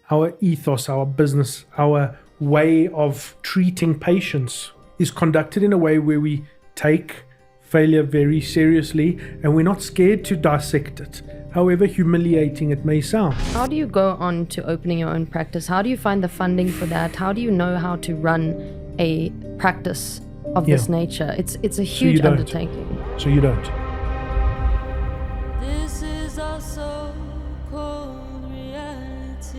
our ethos, our business, our way of treating patients is conducted in a way where we take failure very seriously and we're not scared to dissect it, however humiliating it may sound. How do you go on to opening your own practice? How do you find the funding for that? How do you know how to run a practice of this nature? It's a huge undertaking. So you don't. This is our so-called reality.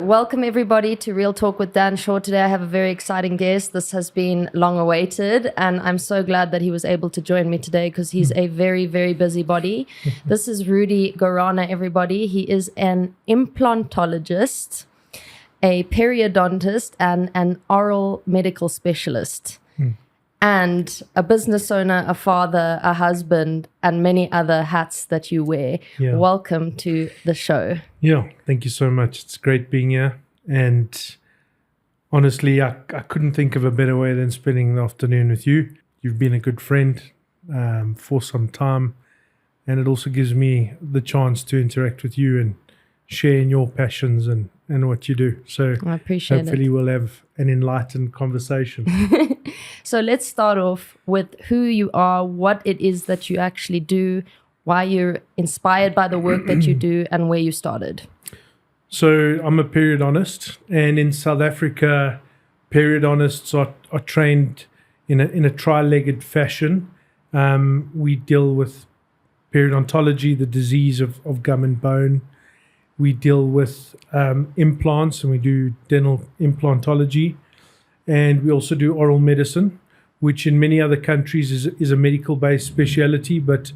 Welcome everybody to Real Talk with Dan Shaw. Today I have a very exciting guest. This has been long awaited and I'm so glad that he was able to join me today because he's a very, very busy body. This is Rhoodie Garrana, everybody. He is an implantologist, a periodontist and an oral medical specialist. And a business owner, a father, a husband, and many other hats that you wear. Yeah. Welcome to the show. Yeah, thank you so much. It's great being here. And honestly, I couldn't think of a better way than spending the afternoon with you. You've been a good friend for some time. And it also gives me the chance to interact with you and share in your passions and what you do. So I appreciate hopefully we'll have an enlightened conversation. So let's start off with who you are, what it is that you actually do, why you're inspired by the work that you do, and where you started. So I'm a periodontist, and in South Africa, periodontists are trained in a tri-legged fashion. We deal with periodontology, the disease of gum and bone. We deal with implants, and we do dental implantology. And we also do oral medicine, which in many other countries is a medical-based specialty. But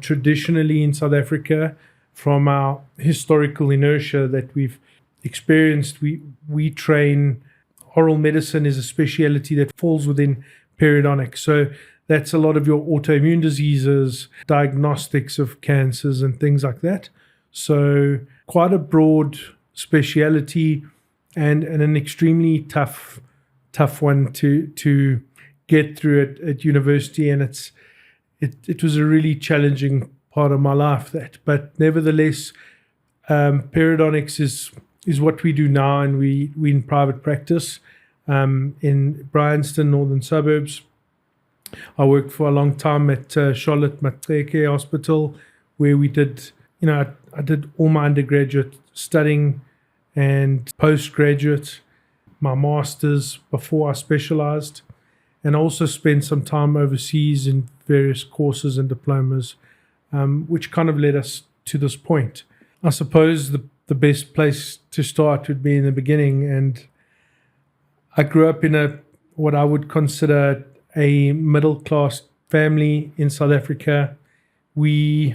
traditionally in South Africa, from our historical inertia that we've experienced, we train oral medicine is a specialty that falls within periodontics. So that's a lot of your autoimmune diseases, diagnostics of cancers and things like that. So quite a broad speciality and an extremely tough one to get through at university, and it was a really challenging part of my life. But nevertheless, periodontics is what we do now, and we in private practice in Bryanston, northern suburbs. I worked for a long time at Charlotte Matreke Hospital, where we did, I did all my undergraduate studying and postgraduate, my master's before I specialized, and I also spent some time overseas in various courses and diplomas, which kind of led us to this point. I suppose the best place to start would be in the beginning, and I grew up in what I would consider a middle-class family in South Africa. We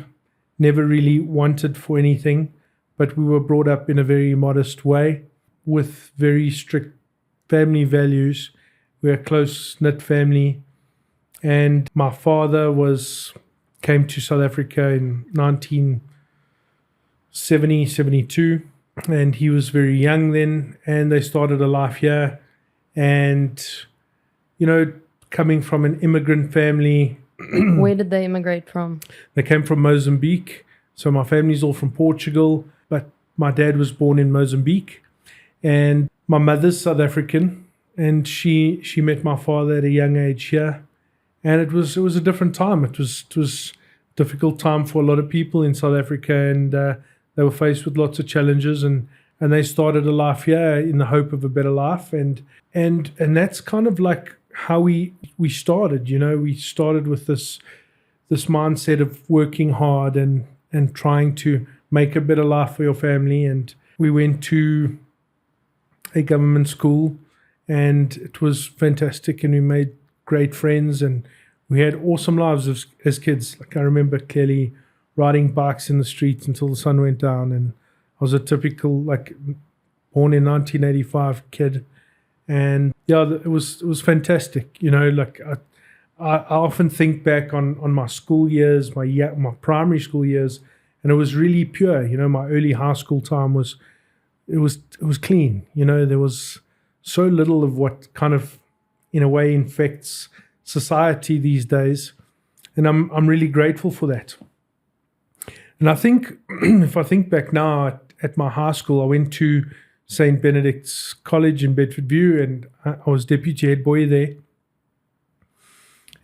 never really wanted for anything, but we were brought up in a very modest way with very strict family values. We're a close-knit family, and my father came to South Africa in 1972, and he was very young then, and they started a life here. And coming from an immigrant family. Where did they immigrate from? They came from Mozambique. So my family's all from Portugal, but my dad was born in Mozambique. And my mother's South African, and she met my father at a young age here. And it was a different time. It was a difficult time for a lot of people in South Africa, and they were faced with lots of challenges, and they started a life here in the hope of a better life. And that's kind of like how we started. We started with this mindset of working hard and trying to make a better life for your family. And we went to a government school, and it was fantastic, and we made great friends, and we had awesome lives as kids. Like I remember clearly riding bikes in the streets until the sun went down, and I was a typical born in 1985 kid. And yeah, it was fantastic. I often think back on my school years, my primary school years, and it was really pure. My early high school time was clean. There was so little of what kind of, in a way, infects society these days, and I'm really grateful for that. And I think if I think back now at my high school, I went to St. Benedict's College in Bedford View, and I was deputy head boy there.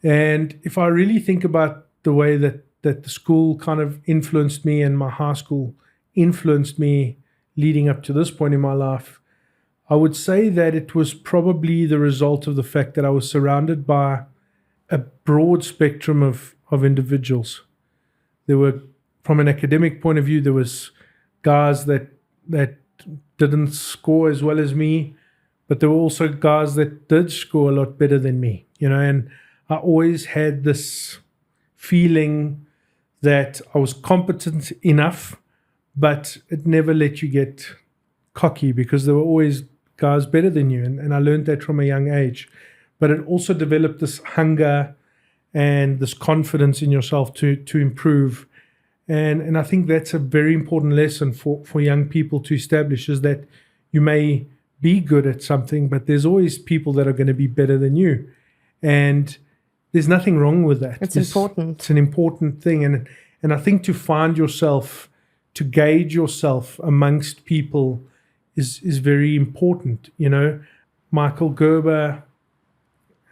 And if I really think about the way that the school kind of influenced me and my high school influenced me leading up to this point in my life, I would say that it was probably the result of the fact that I was surrounded by a broad spectrum of individuals. There were, from an academic point of view, there was guys that didn't score as well as me, but there were also guys that did score a lot better than me, and I always had this feeling that I was competent enough, but it never let you get cocky because there were always guys better than you. And I learned that from a young age. But it also developed this hunger and this confidence in yourself to improve. And I think that's a very important lesson for young people to establish, is that you may be good at something, but there's always people that are going to be better than you. And there's nothing wrong with that. It's important. It's an important thing. And I think to find yourself, to gauge yourself amongst people is very important. Michael Gerber,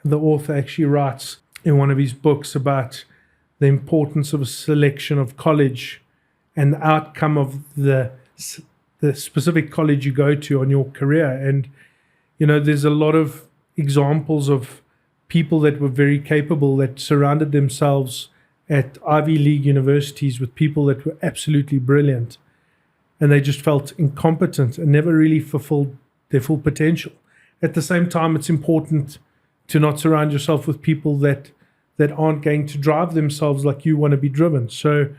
the author, actually writes in one of his books about the importance of a selection of college and the outcome of the specific college you go to on your career. And, there's a lot of examples of people that were very capable, that surrounded themselves at Ivy League universities with people that were absolutely brilliant, and they just felt incompetent and never really fulfilled their full potential. At the same time, it's important to not surround yourself with people that aren't going to drive themselves like you want to be driven. So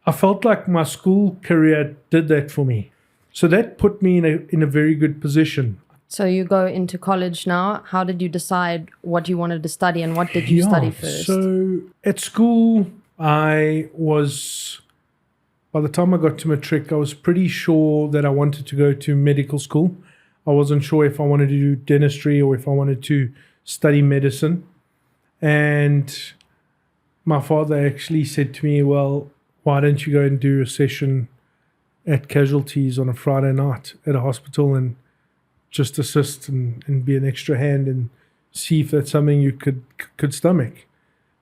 I felt like my school career did that for me. So that put me in a very good position. So you go into college now. How did you decide what you wanted to study, and what did you study first? So at school, by the time I got to matric, I was pretty sure that I wanted to go to medical school. I wasn't sure if I wanted to do dentistry or if I wanted to study medicine. And my father actually said to me, well, why don't you go and do a session at Casualties on a Friday night at a hospital and just assist and be an extra hand and see if that's something you could stomach.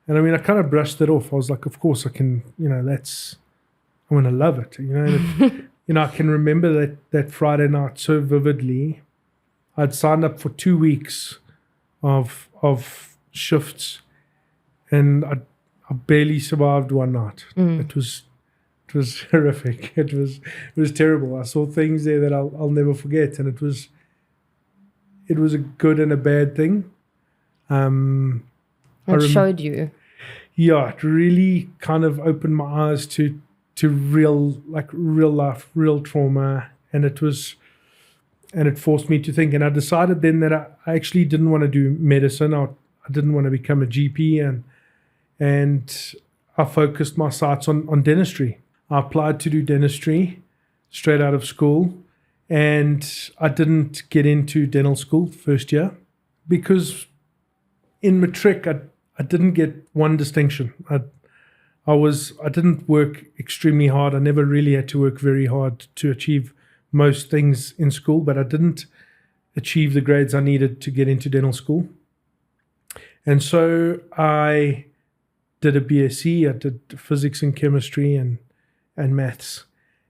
And I mean, I kind of brushed it off. I was like, of course I can, I'm going to love it. And, I can remember that Friday night so vividly. I'd signed up for 2 weeks of shifts, and I barely survived one night. It was horrific. It was terrible. I saw things there that I'll never forget, and it was a good and a bad thing. It showed you. Yeah, it really kind of opened my eyes to real life, real trauma, and it forced me to think. And I decided then that I actually didn't want to do medicine. I didn't want to become a GP, and I focused my sights on dentistry. I applied to do dentistry straight out of school. And I didn't get into dental school first year because in matric I didn't get one distinction. I didn't work extremely hard. I never really had to work very hard to achieve most things in school, but I didn't achieve the grades I needed to get into dental school. And so I did a BSc. I did physics and chemistry and maths,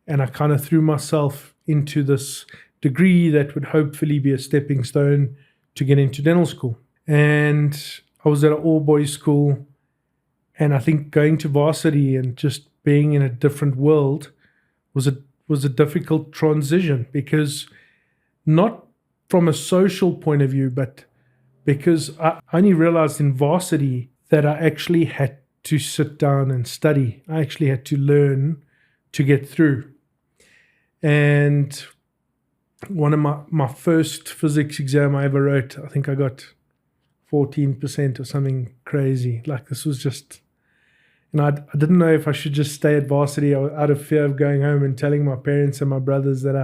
and I kind of threw myself into this degree that would hopefully be a stepping stone to get into dental school. And I was at an all-boys school, and I think going to varsity and just being in a different world was a difficult transition, because not from a social point of view, but because I only realized in varsity that I actually had to sit down and study. I actually had to learn to get through. And one of my first physics exam I ever wrote, I think I got 14% or something crazy. Like, this was just, I didn't know if I should just stay at varsity out of fear of going home and telling my parents and my brothers that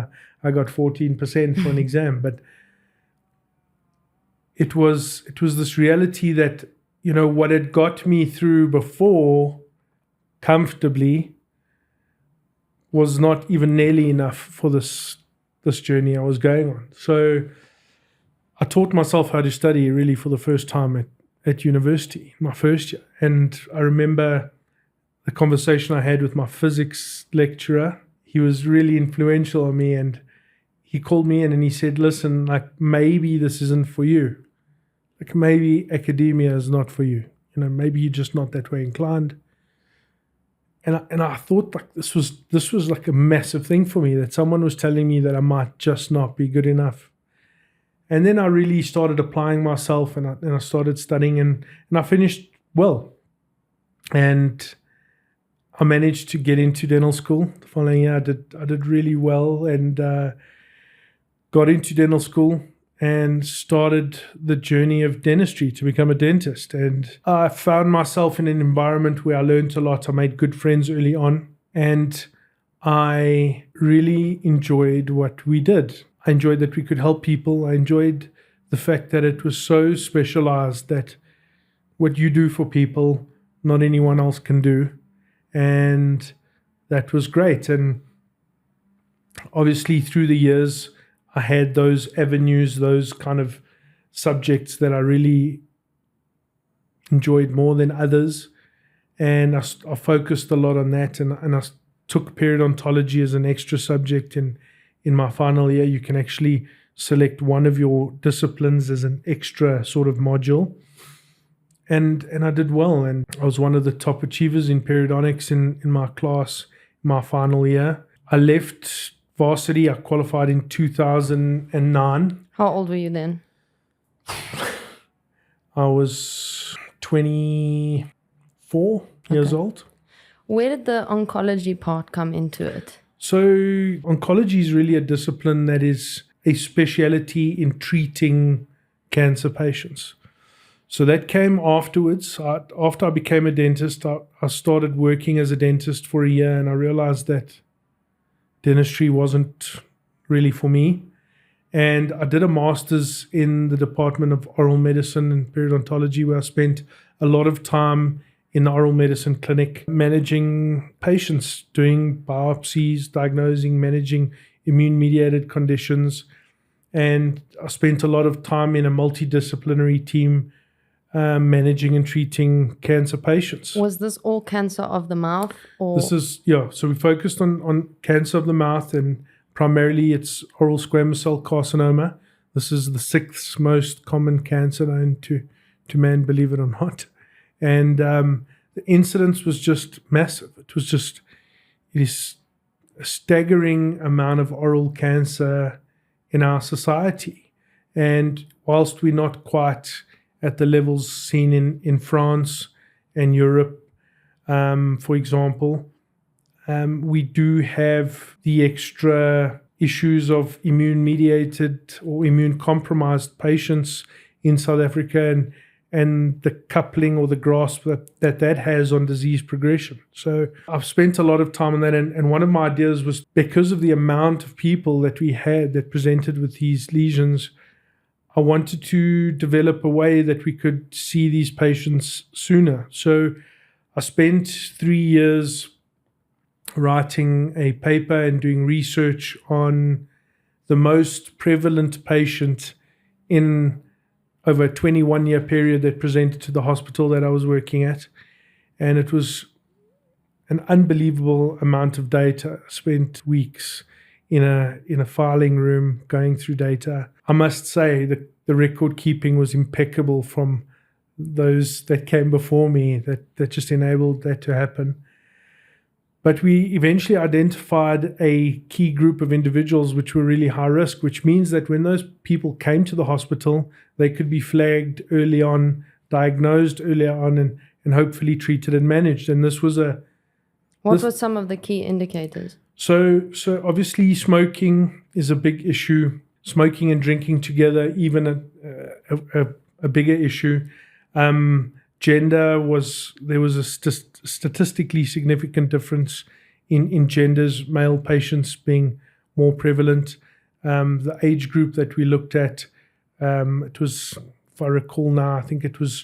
I got 14% for an exam. But it was this reality that, what had got me through before comfortably was not even nearly enough for this journey I was going on. So I taught myself how to study really for the first time at university, my first year. And I remember the conversation I had with my physics lecturer. He was really influential on me, and he called me in and he said, listen, like, maybe this isn't for you. Like, maybe academia is not for you. Maybe you're just not that way inclined. And I thought, like, this was like a massive thing for me, that someone was telling me that I might just not be good enough. And then I really started applying myself, and I started studying, and I finished well. And I managed to get into dental school. The following year, I did really well, and got into dental school and started the journey of dentistry to become a dentist. And I found myself in an environment where I learned a lot. I made good friends early on, and I really enjoyed what we did. I enjoyed that we could help people. I enjoyed the fact that it was so specialized, that what you do for people, not anyone else can do. And that was great. And obviously through the years, I had those avenues, those kind of subjects that I really enjoyed more than others. And I focused a lot on that. And I took periodontology as an extra subject. And in my final year, you can actually select one of your disciplines as an extra sort of module. And I did well. And I was one of the top achievers in periodontics in my class, my final year. I left varsity. I qualified in 2009. How old were you then? I was 24 years old. Where did the oncology part come into it? So oncology is really a discipline that is a specialty in treating cancer patients. So that came afterwards. After I became a dentist, I started working as a dentist for a year, and I realized that dentistry wasn't really for me. And I did a master's in the Department of Oral Medicine and Periodontology, where I spent a lot of time in the oral medicine clinic, managing patients, doing biopsies, diagnosing, managing immune-mediated conditions. And I spent a lot of time in a multidisciplinary team managing and treating cancer patients. Was this all cancer of the mouth? Or? This is, so we focused on cancer of the mouth, and primarily it's oral squamous cell carcinoma. This is the 6th most common cancer known to man, believe it or not. And the incidence was just massive. It is a staggering amount of oral cancer in our society. And whilst we're not quite at the levels seen in France and Europe, for example, we do have the extra issues of immune-mediated or immune-compromised patients in South Africa, and the coupling or the grasp that has on disease progression. So I've spent a lot of time on that, and one of my ideas was, because of the amount of people that we had that presented with these lesions, I wanted to develop a way that we could see these patients sooner. So I spent 3 years writing a paper and doing research on the most prevalent patient in over a 21-year period that presented to the hospital that I was working at. And it was an unbelievable amount of data. I spent weeks in a filing room going through data. I must say that the record keeping was impeccable from those that came before me, that just enabled that to happen. But we eventually identified a key group of individuals which were really high risk, which means that when those people came to the hospital, they could be flagged early on, diagnosed earlier on, and hopefully treated and managed. And this was What were some of the key indicators? So obviously smoking is a big issue. Smoking and drinking together, even a bigger issue. Gender there was a statistically significant difference in genders, male patients being more prevalent. The age group that we looked at, it was, if I recall now, I think it was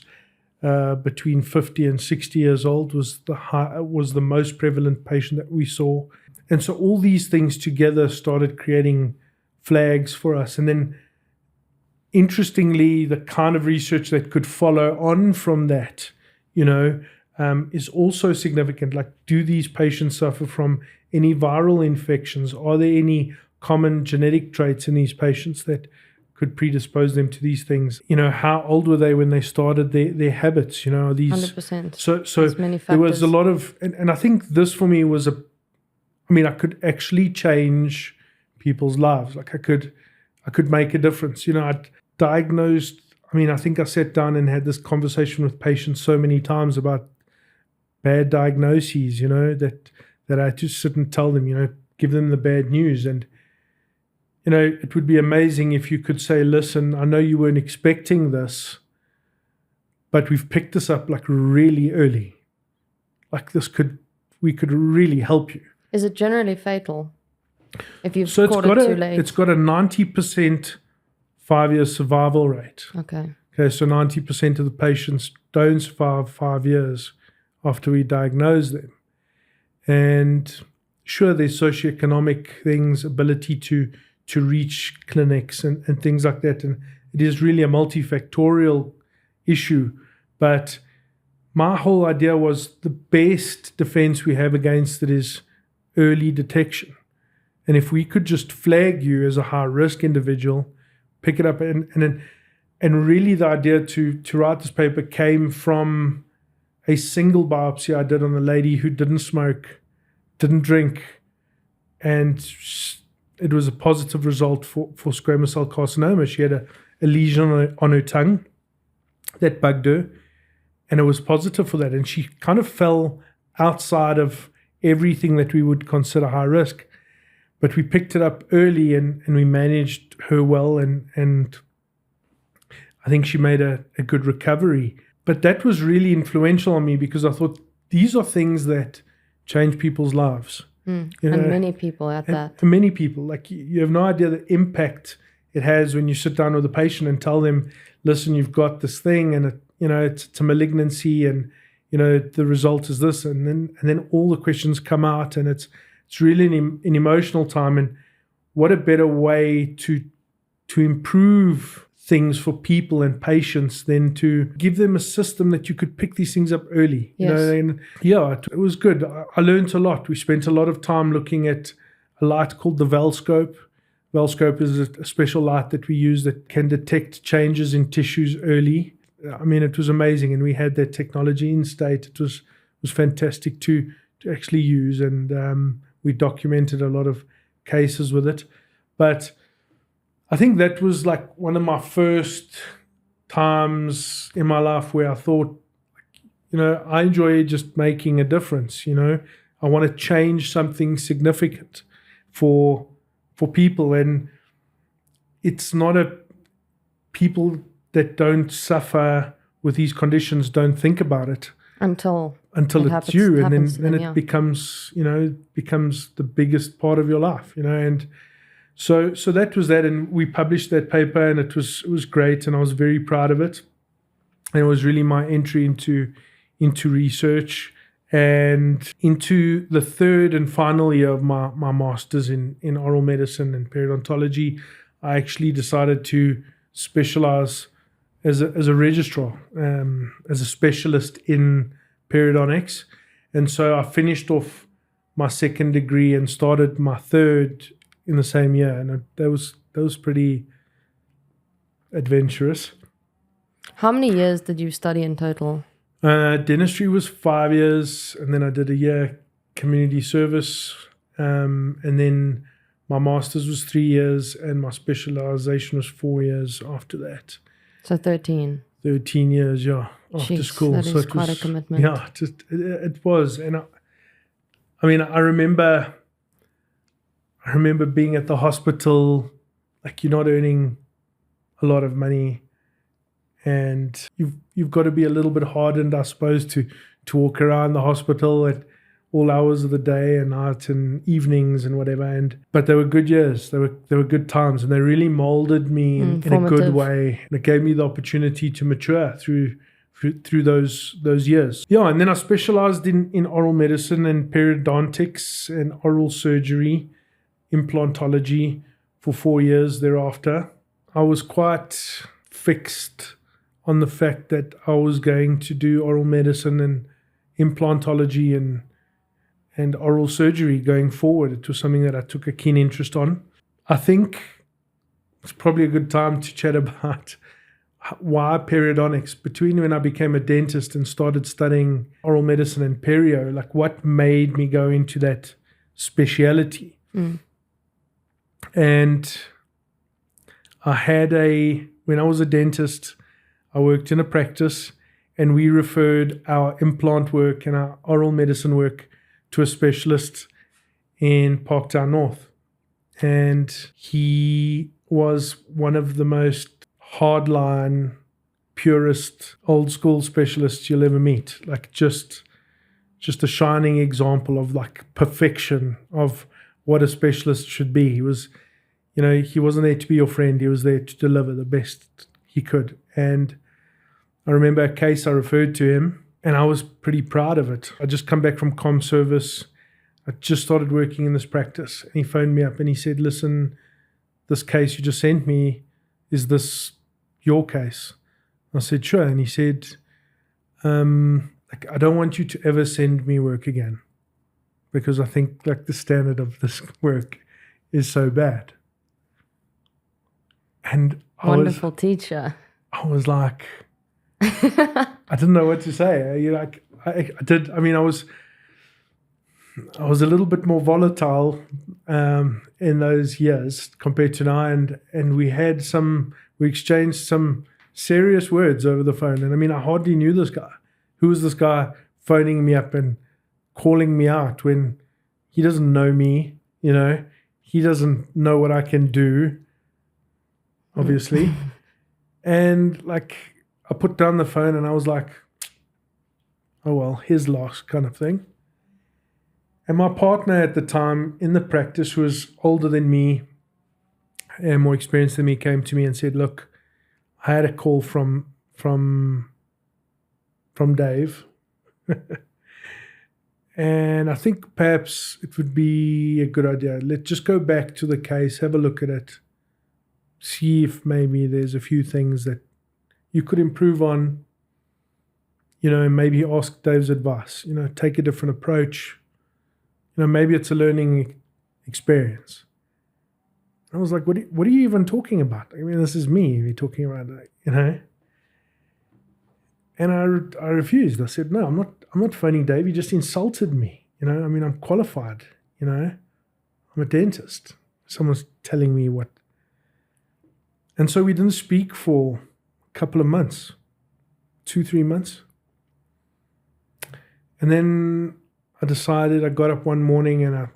between 50 and 60 years old was the most prevalent patient that we saw. And so all these things together started creating flags for us. And then, interestingly, the kind of research that could follow on from that, is also significant. Like, do these patients suffer from any viral infections? Are there any common genetic traits in these patients that could predispose them to these things? How old were they when they started their habits? These 100%. So There's many there was a factors. lot of, and I think this for me was I could actually change people's lives. Like, I could make a difference. I'd diagnosed. I think I sat down and had this conversation with patients so many times about bad diagnoses. That I had to sit and tell them. Give them the bad news. And it would be amazing if you could say, listen, I know you weren't expecting this, but we've picked this up like really early. Like, we could really help you. Is it generally fatal if you've So caught it too late? it's got a 90% 5-year survival rate. Okay. Okay, so 90% of the patients don't survive 5 years after we diagnose them. And sure, there's socioeconomic things, ability to reach clinics and things like that. And it is really a multifactorial issue. But my whole idea was the best defense we have against it is early detection. And if we could just flag you as a high-risk individual, pick it up, and really the idea to write this paper came from a single biopsy I did on a lady who didn't smoke, didn't drink, and it was a positive result for squamous cell carcinoma. She had a lesion on her tongue that bugged her, and it was positive for that. And she kind of fell outside of everything that we would consider high risk. But we picked it up early and we managed her well, and I think she made a good recovery. But that was really influential on me because I thought these are things that change people's lives. And many people at that. For many people, like you have no idea the impact it has when you sit down with a patient and tell them, listen, you've got this thing and it's a malignancy and the result is this, and then all the questions come out, and it's really an emotional time. And what a better way to improve things for people and patients than to give them a system that you could pick these things up early. Yes. And it was good. I learned a lot. We spent a lot of time looking at a light called the Velscope. Velscope is a special light that we use that can detect changes in tissues early. It was amazing, and we had that technology in state. It was fantastic to actually use, and we documented a lot of cases with it. But I think that was like one of my first times in my life where I thought, I enjoy just making a difference. I want to change something significant for people, and it's not people that don't suffer with these conditions don't think about it until it's you, and then it becomes the biggest part of your life, and so that was that. And we published that paper, and it was great, and I was very proud of it. And it was really my entry into research and into the third and final year of my master's in oral medicine and periodontology. I actually decided to specialize as a registrar, as a specialist in periodontics. And so I finished off my second degree and started my third in the same year. And that was pretty adventurous. How many years did you study in total? Dentistry was 5 years, and then I did a year community service, and then my master's was 3 years, and my specialization was 4 years after that. So 13 years, yeah, after Jeez, school. that so is it quite was, a commitment. Yeah, it was. And I remember being at the hospital, like you're not earning a lot of money, and you've got to be a little bit hardened, I suppose, to walk around the hospital at all hours of the day and night and evenings and whatever. But they were good years. They were good times, and they really molded me in a good way. And it gave me the opportunity to mature through through those years. Yeah, and then I specialized in oral medicine and periodontics and oral surgery, implantology for 4 years thereafter. I was quite fixed on the fact that I was going to do oral medicine and implantology and oral surgery going forward. It was something that I took a keen interest on. I think it's probably a good time to chat about why periodontics. Between when I became a dentist and started studying oral medicine and perio, like what made me go into that specialty. And when I was a dentist, I worked in a practice and we referred our implant work and our oral medicine work to a specialist in Parktown North. And he was one of the most hardline, purist, old school specialists you'll ever meet. Like just a shining example of like perfection of what a specialist should be. He was, he wasn't there to be your friend. He was there to deliver the best he could. And I remember a case I referred to him, and I was pretty proud of it. I just come back from comm service. I just started working in this practice. And he phoned me up and he said, listen, this case you just sent me, is this your case? I said, sure. And he said, I don't want you to ever send me work again, because I think like the standard of this work is so bad. And Wonderful teacher. I was like, I didn't know what to say. I was a little bit more volatile in those years compared to now, and we exchanged some serious words over the phone. And I hardly knew this guy. Who was this guy phoning me up and calling me out when he doesn't know me? He doesn't know what I can do, obviously. And I put down the phone and I was like, oh well, his loss kind of thing. And my partner at the time in the practice, who was older than me and more experienced than me, came to me and said, look, I had a call from Dave. And I think perhaps it would be a good idea. Let's just go back to the case, have a look at it, see if maybe there's a few things that you could improve on, and maybe ask Dave's advice, take a different approach. Maybe it's a learning experience. I was like, what are you even talking about? This is me you're talking about, And I refused. I said, no, I'm not phoning Dave. He just insulted me. I'm qualified. I'm a dentist. Someone's telling me what. And so we didn't speak for a couple of months, 2-3 months. And then I decided, I got up one morning and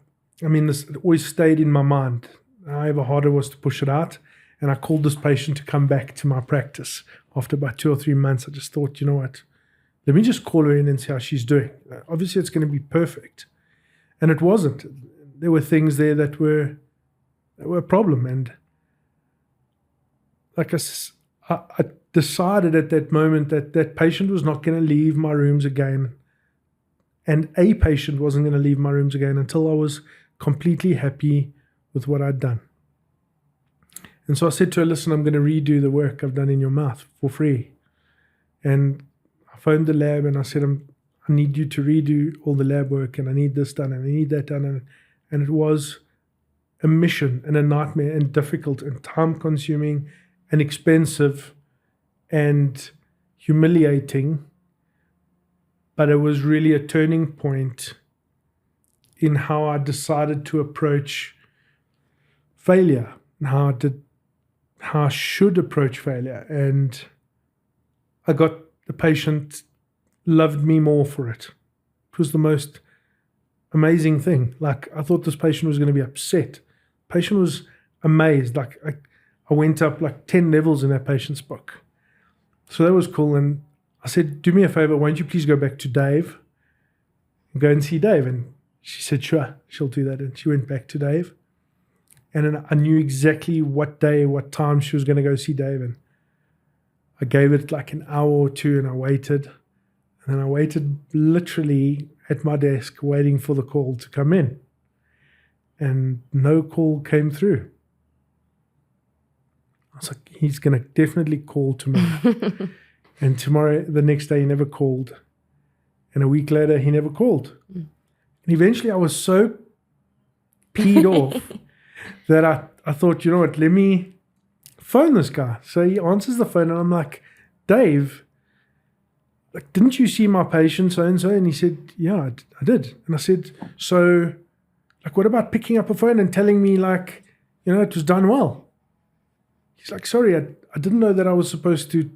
this always stayed in my mind. However hard it was to push it out. And I called this patient to come back to my practice. After about 2 or 3 months, I just thought, you know what, let me just call her in and see how she's doing. Obviously, it's going to be perfect. And it wasn't. There were things there that were a problem. And I decided at that moment that patient was not going to leave my rooms again. And a patient wasn't going to leave my rooms again until I was completely happy with what I'd done. And so I said to her, listen, I'm going to redo the work I've done in your mouth for free. And I phoned the lab and I said, I need you to redo all the lab work, and I need this done and I need that done. And it was a mission and a nightmare and difficult and time consuming and expensive and humiliating. But it was really a turning point in how I decided to approach failure and how I should approach failure. And the patient loved me more for it. It was the most amazing thing. I thought this patient was going to be upset. The patient was amazed. I went up 10 levels in that patient's book. So that was cool. And I said, do me a favor, won't you please go back to Dave and go and see Dave? And she said, sure, she'll do that. And she went back to Dave. And then I knew exactly what day, what time she was going to go see Dave. And I gave it like an hour or two and I waited. And then I waited literally at my desk waiting for the call to come in. And no call came through. I was like, he's going to definitely call tomorrow. And tomorrow, the next day, he never called. And a week later, he never called. And eventually, I was so peed off that I thought, you know what, let me phone this guy. So he answers the phone and I'm like, Dave, like, didn't you see my patient so-and-so? And he said, yeah, I did. And I said, so, like, what about picking up a phone and telling me, like, you know, it was done well? He's like, sorry, I didn't know that I was supposed to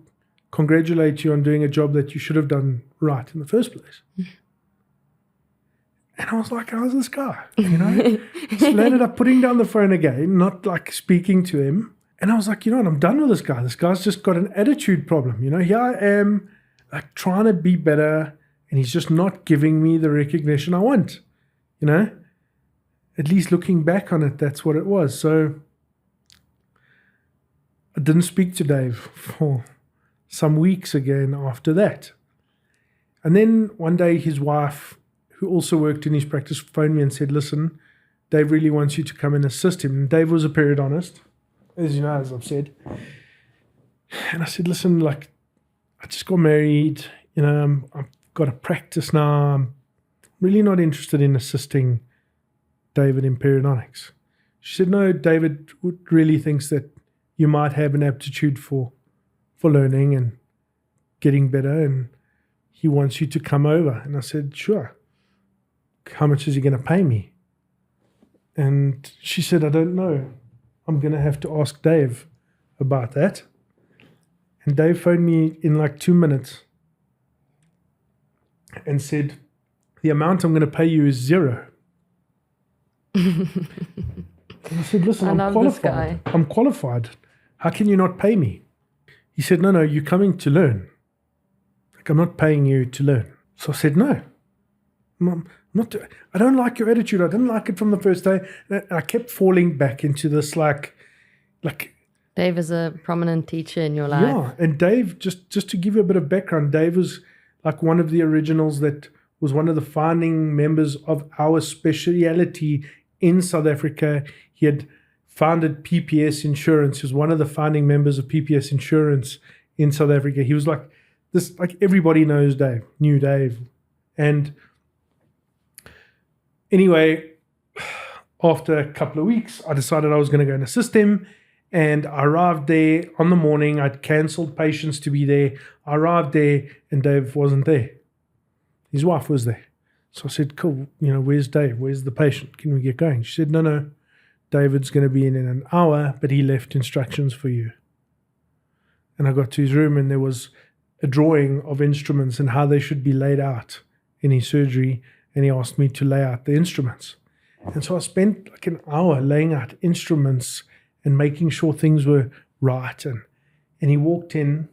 congratulate you on doing a job that you should have done right in the first place. And I was like, how's this guy? You know? So I ended up putting down the phone again, not like speaking to him. And I was like, you know what, I'm done with this guy. This guy's just got an attitude problem. You know, here I am, like, trying to be better, and he's just not giving me the recognition I want. You know? At least looking back on it, that's what it was. So I didn't speak to Dave for some weeks again after that. And then one day his wife, who also worked in his practice, phoned me and said, listen, Dave really wants you to come and assist him. And Dave was a periodontist, as you know, as I've said. And I said, listen, like, I just got married, you know, I've got a practice now. I'm really not interested in assisting David in periodontics. She said, no, David really thinks that you might have an aptitude for learning and getting better, and he wants you to come over. And I said, sure. How much is he going to pay me? And she said, I don't know. I'm going to have to ask Dave about that. And Dave phoned me in like 2 minutes and said, the amount I'm going to pay you is 0. And I said, listen, I'm qualified. I'm qualified. How can you not pay me? He said, no, you're coming to learn. Like, I'm not paying you to learn. So I said, no. I don't like your attitude. I didn't like it from the first day. And I kept falling back into this like. Dave is a prominent teacher in your life. Yeah, and Dave, just to give you a bit of background, Dave was like one of the originals that was one of the founding members of our specialty in South Africa. He had founded PPS Insurance. He was one of the founding members of PPS Insurance in South Africa. He was like this, like, everybody knew Dave. And anyway, after a couple of weeks, I decided I was going to go and assist him. And I arrived there on the morning. I'd cancelled patients to be there. I arrived there and Dave wasn't there. His wife was there. So I said, cool, you know, where's Dave? Where's the patient? Can we get going? She said, no, David's going to be in an hour, but he left instructions for you. And I got to his room and there was a drawing of instruments and how they should be laid out in his surgery. And he asked me to lay out the instruments. And so I spent like an hour laying out instruments and making sure things were right. And he walked in,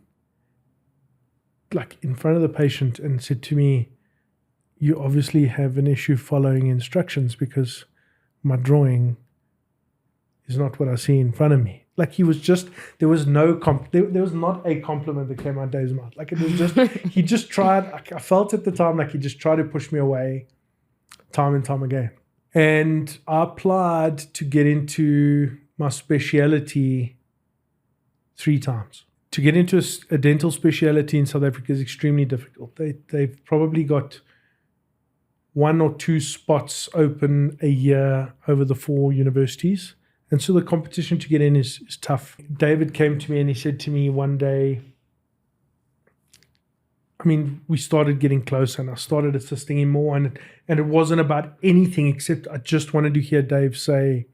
like, in front of the patient and said to me, you obviously have an issue following instructions because my drawing is not what I see in front of me. Like, he was just, there was no, there was not a compliment that came out of Dave's mouth. Like, it was just, he just tried, I felt at the time like he just tried to push me away time and time again. And I applied to get into my specialty 3 times. To get into a dental specialty in South Africa is extremely difficult. They've probably got 1 or 2 spots open a year over the 4 universities. And so the competition to get in is tough. David came to me and he said to me one day, I mean, we started getting closer and I started assisting him more. And it wasn't about anything except I just wanted to hear Dave say,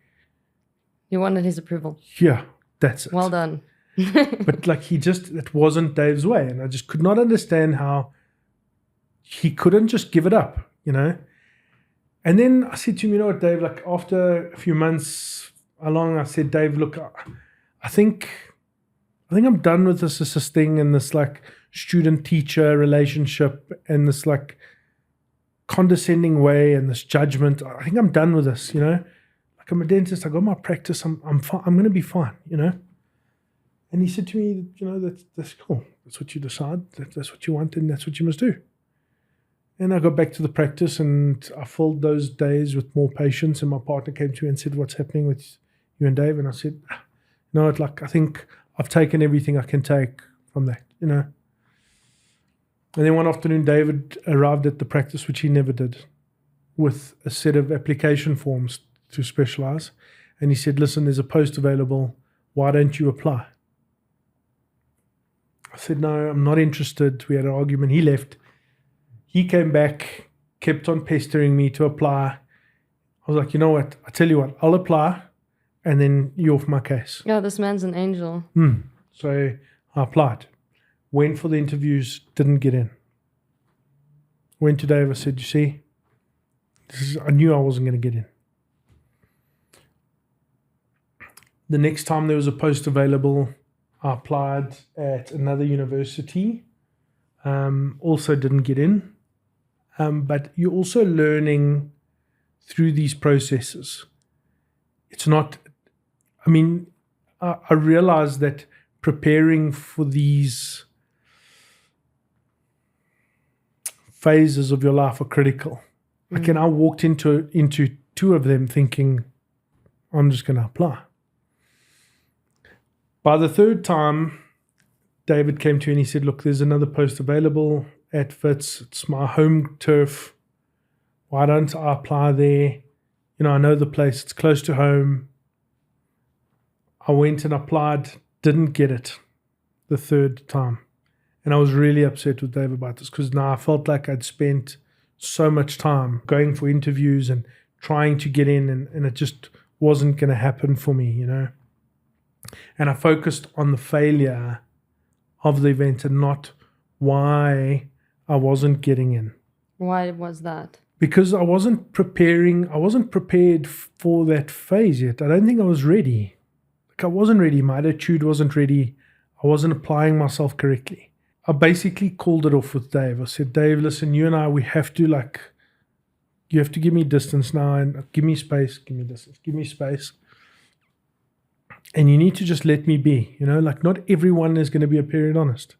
you wanted his approval. Yeah, that's it. Well done. But like, it wasn't Dave's way. And I just could not understand how he couldn't just give it up, you know? And then I said to him, you know what, Dave, like, after a few months along, I said, Dave, look, I think I'm done with this assisting and this like student-teacher relationship and this like condescending way and this judgment. I think I'm done with this, you know? Like, I'm a dentist, I got my practice, I'm going to be fine, you know? And he said to me, that's cool. That's what you decide. That's what you want, and that's what you must do. And I got back to the practice, and I filled those days with more patients. And my partner came to me and said, "What's happening with you and Dave?" And I said, I think I've taken everything I can take from that, And then one afternoon, David arrived at the practice, which he never did, with a set of application forms to specialize. And he said, "Listen, there's a post available. Why don't you apply?" I said, "No, I'm not interested." We had an argument. He left. He came back, kept on pestering me to apply. I was like, "You know what? I tell you what, I'll apply, and then you're off my case." Yeah, this man's an angel. So I applied. Went for the interviews, didn't get in. Went to Dave, I said, "You see, I knew I wasn't going to get in." The next time there was a post available, I applied at another university. Also didn't get in. But you're also learning through these processes. It's not, I realized that preparing for these phases of your life are critical. And I walked into 2 of them thinking, I'm just going to apply. By the 3rd time, David came to me and he said, "Look, there's another post available at Fitz. It's my home turf. Why don't I apply there? I know the place. It's close to home." I went and applied, didn't get it the 3rd time. And I was really upset with Dave about this because now I felt like I'd spent so much time going for interviews and trying to get in, and it just wasn't going to happen for me, And I focused on the failure of the event and not why I wasn't getting in. Why was that? Because I wasn't prepared for that phase yet. I don't think I was ready. I wasn't ready. My attitude wasn't ready. I wasn't applying myself correctly. I basically called it off with Dave. I said, "Dave, listen, you and I, we have to you have to give me distance now and give me space, give me distance, give me space. And you need to just let me be, not everyone is going to be a periodontist.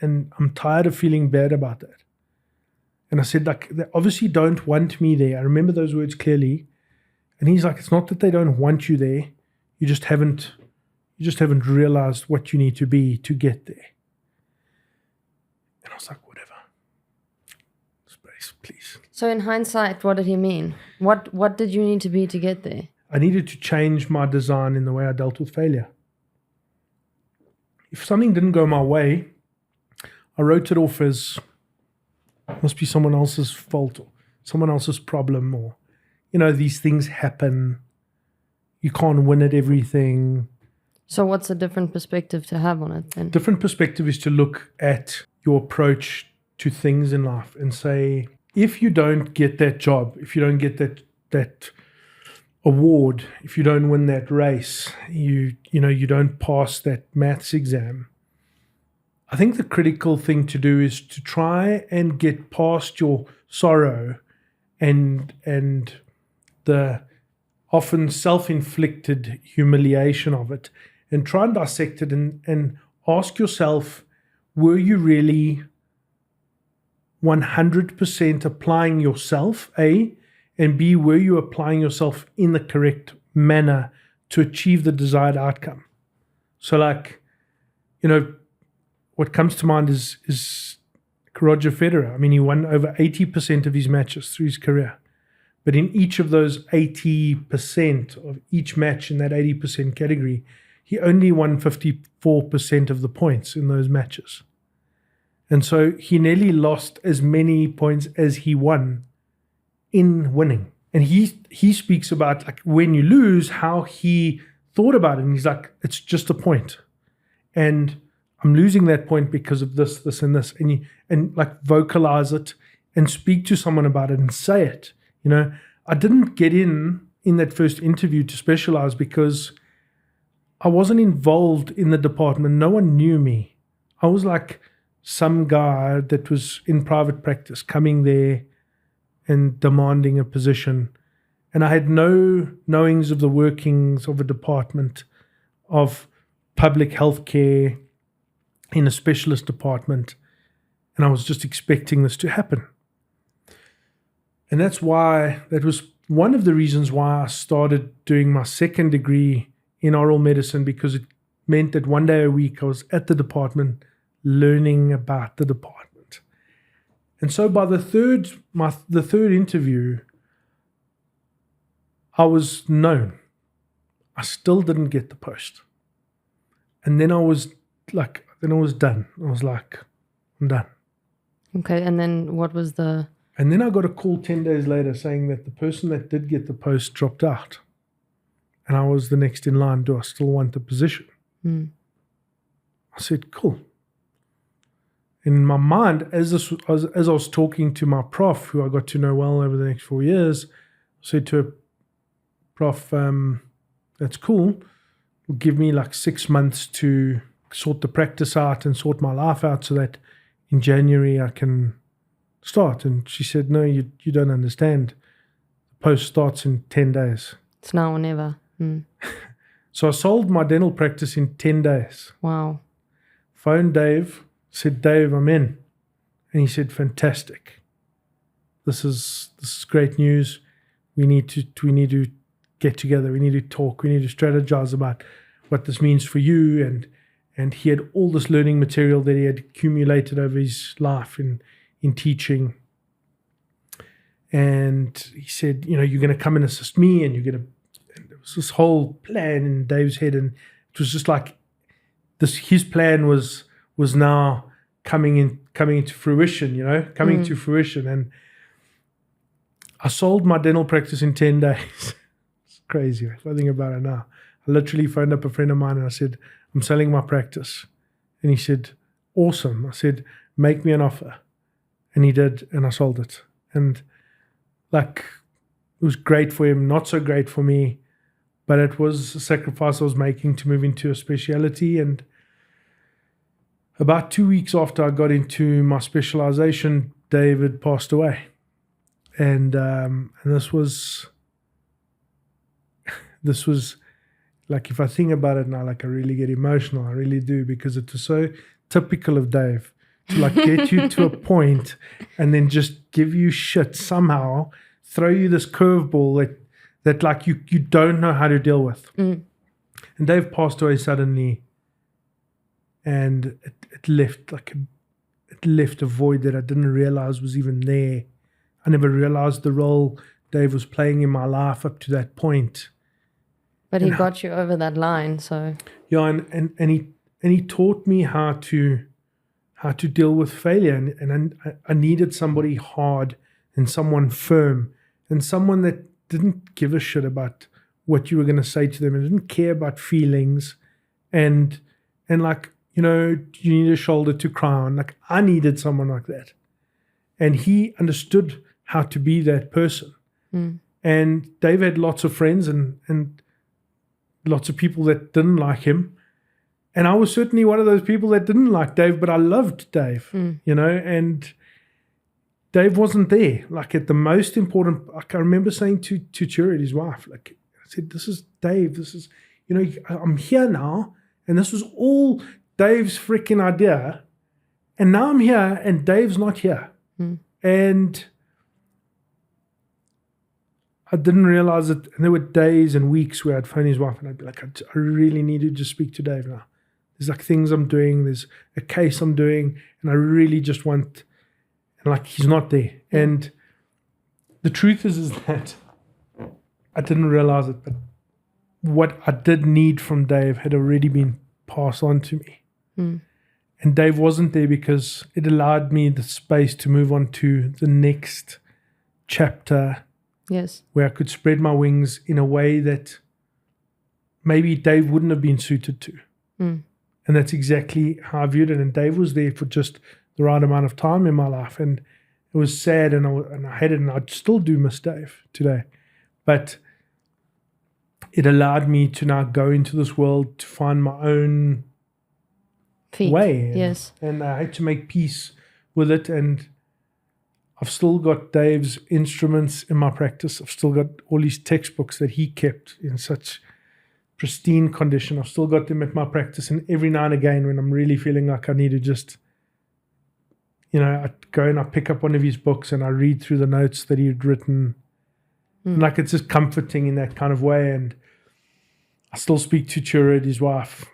And I'm tired of feeling bad about that." And I said, they obviously don't want me there. I remember those words clearly. And he's like, "It's not that they don't want you there. You just haven't realized what you need to be to get there." And I was like, "Whatever. Space, please." So in hindsight, what did he mean? What did you need to be to get there? I needed to change my design in the way I dealt with failure. If something didn't go my way, I wrote it off as must be someone else's fault or someone else's problem, or these things happen. You can't win at everything. So what's a different perspective to have on it then? Different perspective is to look at your approach to things in life and say, if you don't get that job, if you don't get that award, if you don't win that race, you don't pass that maths exam, I think the critical thing to do is to try and get past your sorrow and the often self-inflicted humiliation of it, and try and dissect it and ask yourself, were you really 100% applying yourself, A, and B, were you applying yourself in the correct manner to achieve the desired outcome? So what comes to mind is Roger Federer. He won over 80% of his matches through his career. But in each of those 80% of each match in that 80% category, he only won 54% of the points in those matches. And so he nearly lost as many points as he won in winning. And he speaks about when you lose, how he thought about it. And he's like, it's just a point. And I'm losing that point because of this, this, and this. And vocalize it and speak to someone about it and say it. I didn't get in that first interview to specialize because I wasn't involved in the department. No one knew me. I was like some guy that was in private practice coming there and demanding a position. And I had no knowings of the workings of a department, of public healthcare in a specialist department, and I was just expecting this to happen. And that was one of the reasons why I started doing my second degree in oral medicine, because it meant that one day a week I was at the department learning about the department. And so by the third interview, I was known. I still didn't get the post. And then I was done. I was like, I'm done. Okay, and then what was the... And then I got a call 10 days later saying that the person that did get the post dropped out. And I was the next in line. Do I still want the position? I said, cool. In my mind, as I was talking to my prof, who I got to know well over the next 4 years, I said to her, Prof, that's cool. Give me like 6 months to sort the practice out and sort my life out so that in January I can start. And she said, no, you don't understand. The post starts in 10 days. It's now or never. So I sold my dental practice in 10 days. Wow. Phoned Dave, said, Dave, I'm in. And he said, fantastic. This is great news. We need to get together. We need to talk. We need to strategize about what this means for you. And he had all this learning material that he had accumulated over his life in teaching. And he said, you're going to come and assist me, and there was this whole plan in Dave's head, and it was just like this. His plan was now coming into fruition, to fruition. And I sold my dental practice in 10 days. It's crazy if I think about it now. I literally phoned up a friend of mine and I said, I'm selling my practice. And he said, awesome. I said, make me an offer. And he did, and I sold it. And it was great for him, not so great for me, but it was a sacrifice I was making to move into a specialty. And about 2 weeks after I got into my specialization, David passed away. And this was like, if I think about it now, I really get emotional. I really do, because it was so typical of Dave to get you to a point and then just give you shit somehow, throw you this curveball that you don't know how to deal with. And Dave passed away suddenly, and it left a void that I didn't realize was even there. I never realized the role Dave was playing in my life up to that point. But he got you over that line, so... Yeah, and he taught me how to deal with failure. And I needed somebody hard and someone firm and someone that didn't give a shit about what you were going to say to them and didn't care about feelings. And you need a shoulder to cry on. I needed someone like that. And he understood how to be that person. And Dave had lots of friends and lots of people that didn't like him. And I was certainly one of those people that didn't like Dave, but I loved Dave, and Dave wasn't there. At the most important, I remember saying to Churi, his wife, I said, this is Dave. This is, I'm here now. And this was all Dave's freaking idea. And now I'm here and Dave's not here. And I didn't realize it. And there were days and weeks where I'd phone his wife and I'd be like, I really need to just speak to Dave now. There's things I'm doing. There's a case I'm doing. And I really just want, and he's not there. And the truth is that I didn't realize it, but what I did need from Dave had already been passed on to me. And Dave wasn't there because it allowed me the space to move on to the next chapter. Yes. Where I could spread my wings in a way that maybe Dave wouldn't have been suited to. And that's exactly how I viewed it. And Dave was there for just the right amount of time in my life. And it was sad, and I had it, and I still do miss Dave today. But it allowed me to now go into this world to find my own way. Yes. And I had to make peace with it. And I've still got Dave's instruments in my practice. I've still got all his textbooks that he kept in such pristine condition. I've still got them at my practice, and every now and again when I'm really feeling like I need to just, I go and I pick up one of his books and I read through the notes that he'd written. And like, it's just comforting in that kind of way. And I still speak to Chirrut, his wife.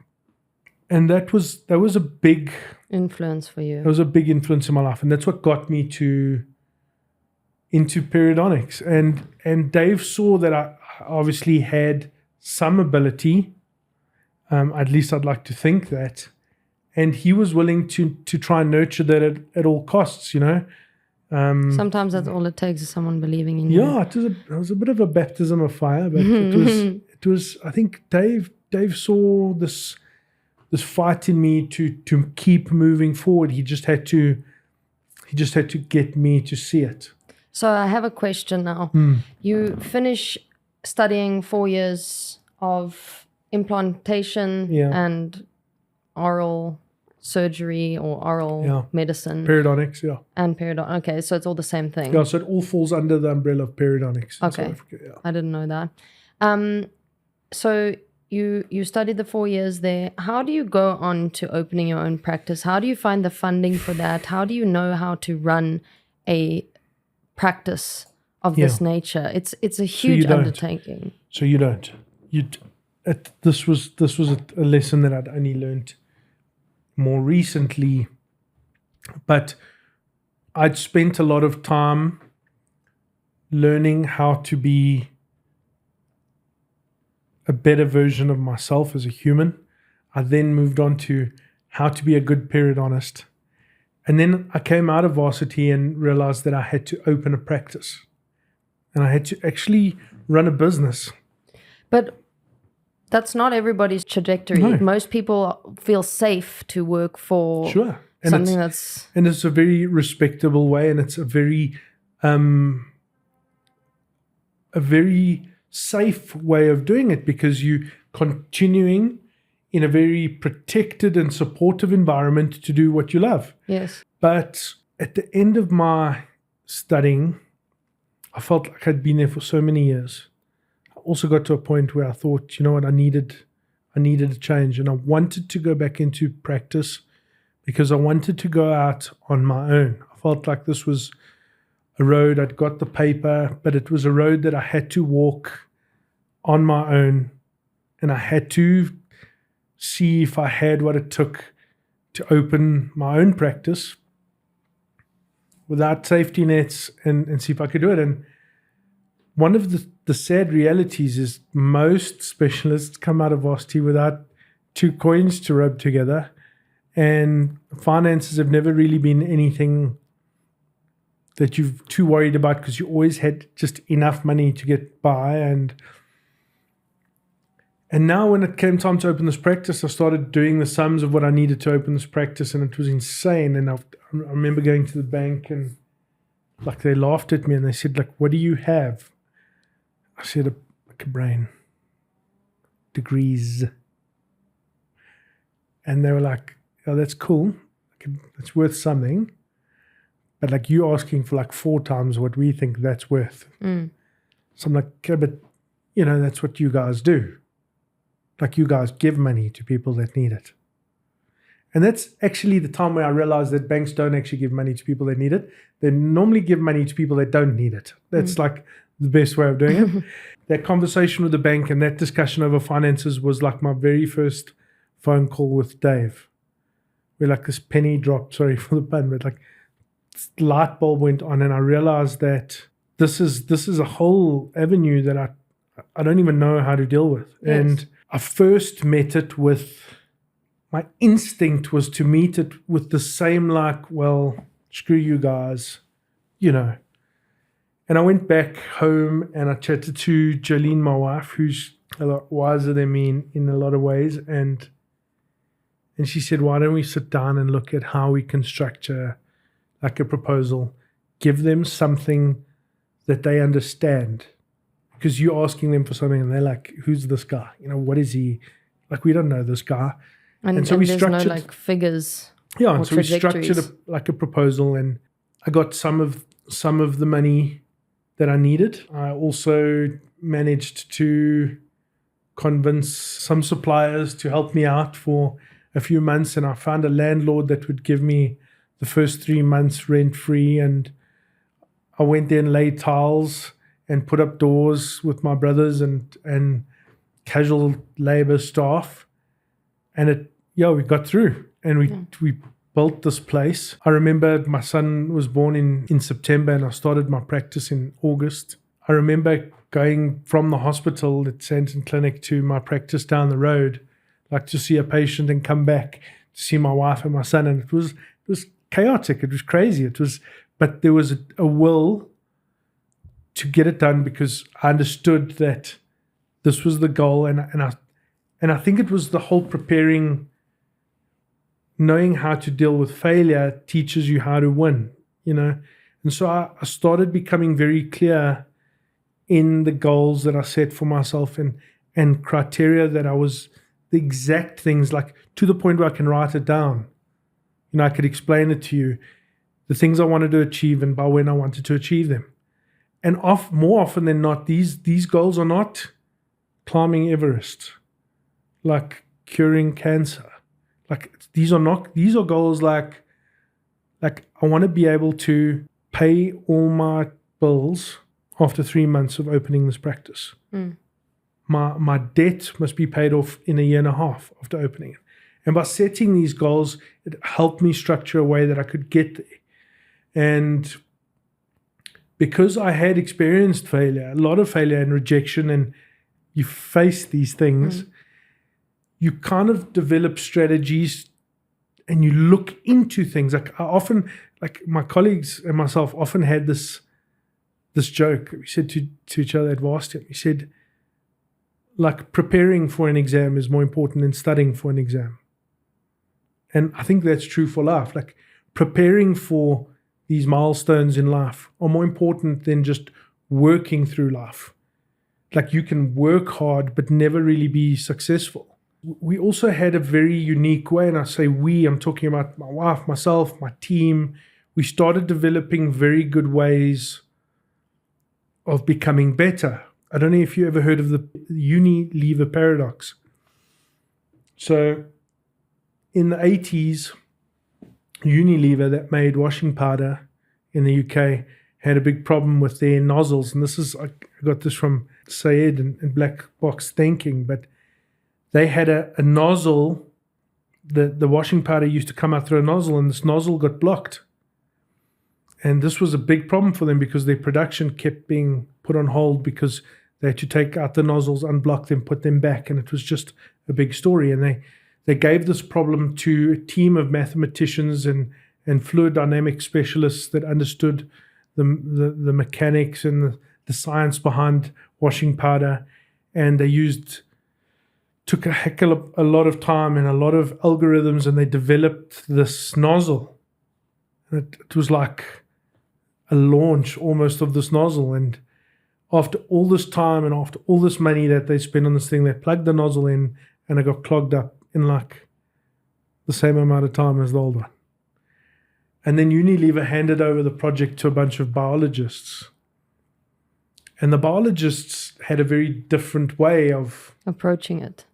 And that was a big influence for you. It was a big influence in my life. And that's what got me into periodontics. And Dave saw that I obviously had some ability. At least I'd like to think that. And he was willing to try and nurture that at all costs, Sometimes that's all it takes is someone believing in you. Yeah, it was a bit of a baptism of fire, but it was. I think Dave saw this fight in me to keep moving forward. He just had to get me to see it. So I have a question now. You finish studying 4 years of implantation and oral surgery or oral medicine. Periodontics, yeah. And periodontics. Okay, so it's all the same thing. Yeah, so it all falls under the umbrella of periodontics in South Africa, yeah. I didn't know that. So you studied the 4 years there. How do you go on to opening your own practice? How do you find the funding for that? How do you know how to run a practice of this nature? It's a huge undertaking. So you don't. This was a lesson that I'd only learned more recently, but I'd spent a lot of time learning how to be a better version of myself as a human. I then moved on to how to be a good periodontist. And then I came out of varsity and realized that I had to open a practice. And I had to actually run a business. But that's not everybody's trajectory. No. Most people feel safe to work for something that's... And it's a very respectable way, and it's a very safe way of doing it, because you're continuing in a very protected and supportive environment to do what you love. Yes. But at the end of my studying, I felt like I'd been there for so many years. Also got to a point where I thought, you know what, I needed a change, and I wanted to go back into practice because I wanted to go out on my own. I felt like this was a road. I'd got the paper, but it was a road that I had to walk on my own, and I had to see if I had what it took to open my own practice without safety nets and see if I could do it. And one of the sad realities is most specialists come out of varsity without 2 coins to rub together, and finances have never really been anything that you're too worried about, because you always had just enough money to get by. And now when it came time to open this practice, I started doing the sums of what I needed to open this practice, and it was insane. And I remember going to the bank, and like they laughed at me and they said, like, what do you have? I said, a brain. Degrees. And they were like, oh, that's cool. It's worth something. But like, you're asking for like 4 times what we think that's worth. So I'm like, okay, but that's what you guys do. Like, you guys give money to people that need it. And that's actually the time where I realized that banks don't actually give money to people that need it. They normally give money to people that don't need it. That's like the best way of doing it. That conversation with the bank and that discussion over finances was like my very first phone call with Dave, where like this penny dropped, sorry for the pun, but like light bulb went on, and I realized that this is a whole avenue that I don't even know how to deal with. Yes. And I first met it with, my instinct was to meet it with the same like, well, screw you guys, And I went back home and I chatted to Jolene, my wife, who's a lot wiser than me in a lot of ways. And she said, why don't we sit down and look at how we can structure like a proposal, give them something that they understand. Because you're asking them for something and they're like, who's this guy? What is he? Like, we don't know this guy. And so we structured, no like figures. Yeah, and so we structured a proposal, and I got some of the money that I needed. I also managed to convince some suppliers to help me out for a few months, and I found a landlord that would give me the first 3 months rent-free, and I went there and laid tiles and put up doors with my brothers and casual labor staff, and we got through, and we built this place. I remember my son was born in September, and I started my practice in August. I remember going from the hospital at Santon Clinic to my practice down the road, like to see a patient and come back to see my wife and my son, and it was chaotic. It was crazy. But there was a will to get it done, because I understood that this was the goal, and I think it was the whole preparing. Knowing how to deal with failure teaches you how to win, And so I started becoming very clear in the goals that I set for myself, and criteria that I was the exact things, like to the point where I can write it down. I could explain it to you, the things I wanted to achieve and by when I wanted to achieve them. And more often than not, these goals are not climbing Everest, like curing cancer. Like these are goals like I want to be able to pay all my bills after 3 months of opening this practice. My debt must be paid off in a year and a half after opening it. And by setting these goals, it helped me structure a way that I could get there. And because I had experienced failure, a lot of failure and rejection, and you face these things, you kind of develop strategies and you look into things. Like my colleagues and myself often had this joke. We said to each other at varsity, we said, like, preparing for an exam is more important than studying for an exam. And I think that's true for life. Like, preparing for these milestones in life are more important than just working through life. Like, you can work hard but never really be successful. We also had a very unique way, and I say we, I'm talking about my wife, myself, my team. We started developing very good ways of becoming better. I don't know if you ever heard of the Unilever paradox. So in the 80s, Unilever, that made washing powder in the UK, had a big problem with their nozzles. And I got this from Sayed and Black Box Thinking, but they had a nozzle. The washing powder used to come out through a nozzle, and this nozzle got blocked. And this was a big problem for them because their production kept being put on hold because they had to take out the nozzles, unblock them, put them back, and it was just a big story. And they gave this problem to a team of mathematicians and fluid dynamic specialists that understood the mechanics and the science behind washing powder. And they took a heck of a lot of time and a lot of algorithms, and they developed this nozzle. And it was like a launch almost of this nozzle. And after all this time and after all this money that they spent on this thing, they plugged the nozzle in and it got clogged up in like the same amount of time as the old one. And then Unilever handed over the project to a bunch of biologists. And the biologists had a very different way of approaching it.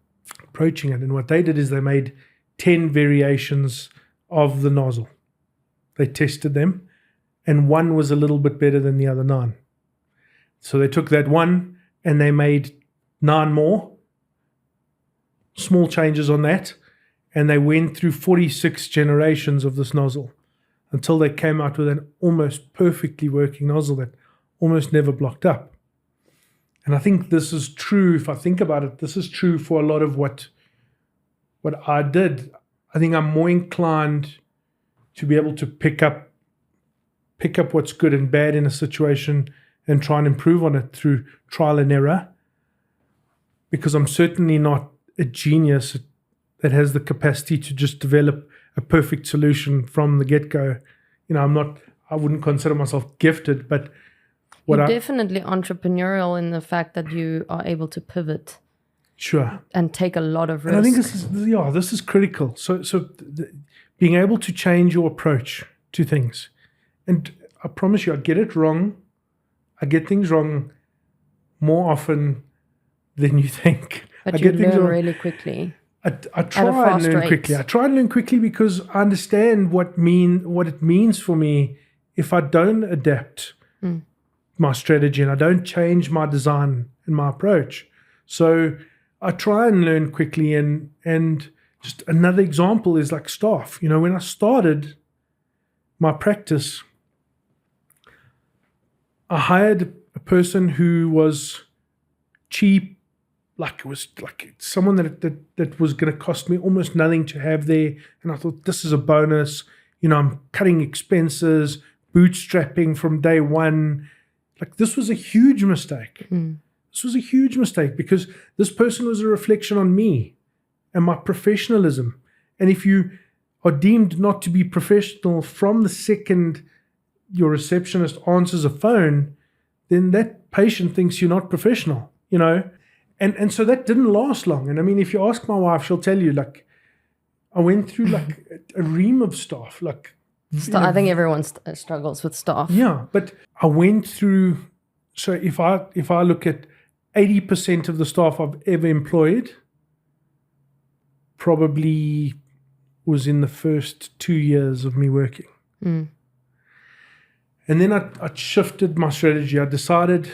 And what they did is they made 10 variations of the nozzle. They tested them, and one was a little bit better than the other 9. So they took that one and they made 9 more, small changes on that, and they went through 46 generations of this nozzle until they came out with an almost perfectly working nozzle that almost never blocked up. And I think this is true. If I think about it, this is true for a lot of what I did. I think I'm more inclined to be able to pick up what's good and bad in a situation and try and improve on it through trial and error, because I'm certainly not a genius that has the capacity to just develop a perfect solution from the get-go. I wouldn't consider myself gifted, but you're definitely entrepreneurial in the fact that you are able to pivot. Sure. And take a lot of risk. And I think this is critical. So being able to change your approach to things. And I promise you, I get it wrong. I get things wrong more often than you think. But I you get things learn wrong. really quickly. I a try and fast learn rate. quickly. I try and learn quickly because I understand what it means for me if I don't adapt my strategy and I don't change my design and my approach. So I try and learn quickly. And just another example is like staff. You know, when I started my practice, I hired a person who was cheap. Like it was like someone that was going to cost me almost nothing to have there. And I thought, this is a bonus. You know, I'm cutting expenses, bootstrapping from day one. Like this was a huge mistake. This was a huge mistake because this person was a reflection on me and my professionalism. And if you are deemed not to be professional from the second your receptionist answers a phone, then that patient thinks you're not professional, you know. And so that didn't last long. And I mean, if you ask my wife, she'll tell you, like, I went through like a ream of staff. Like, I think everyone struggles with staff. yeah, but I went through. So if I look at 80% of the staff I've ever employed, probably was in the first 2 years of me working. And then I shifted my strategy. I decided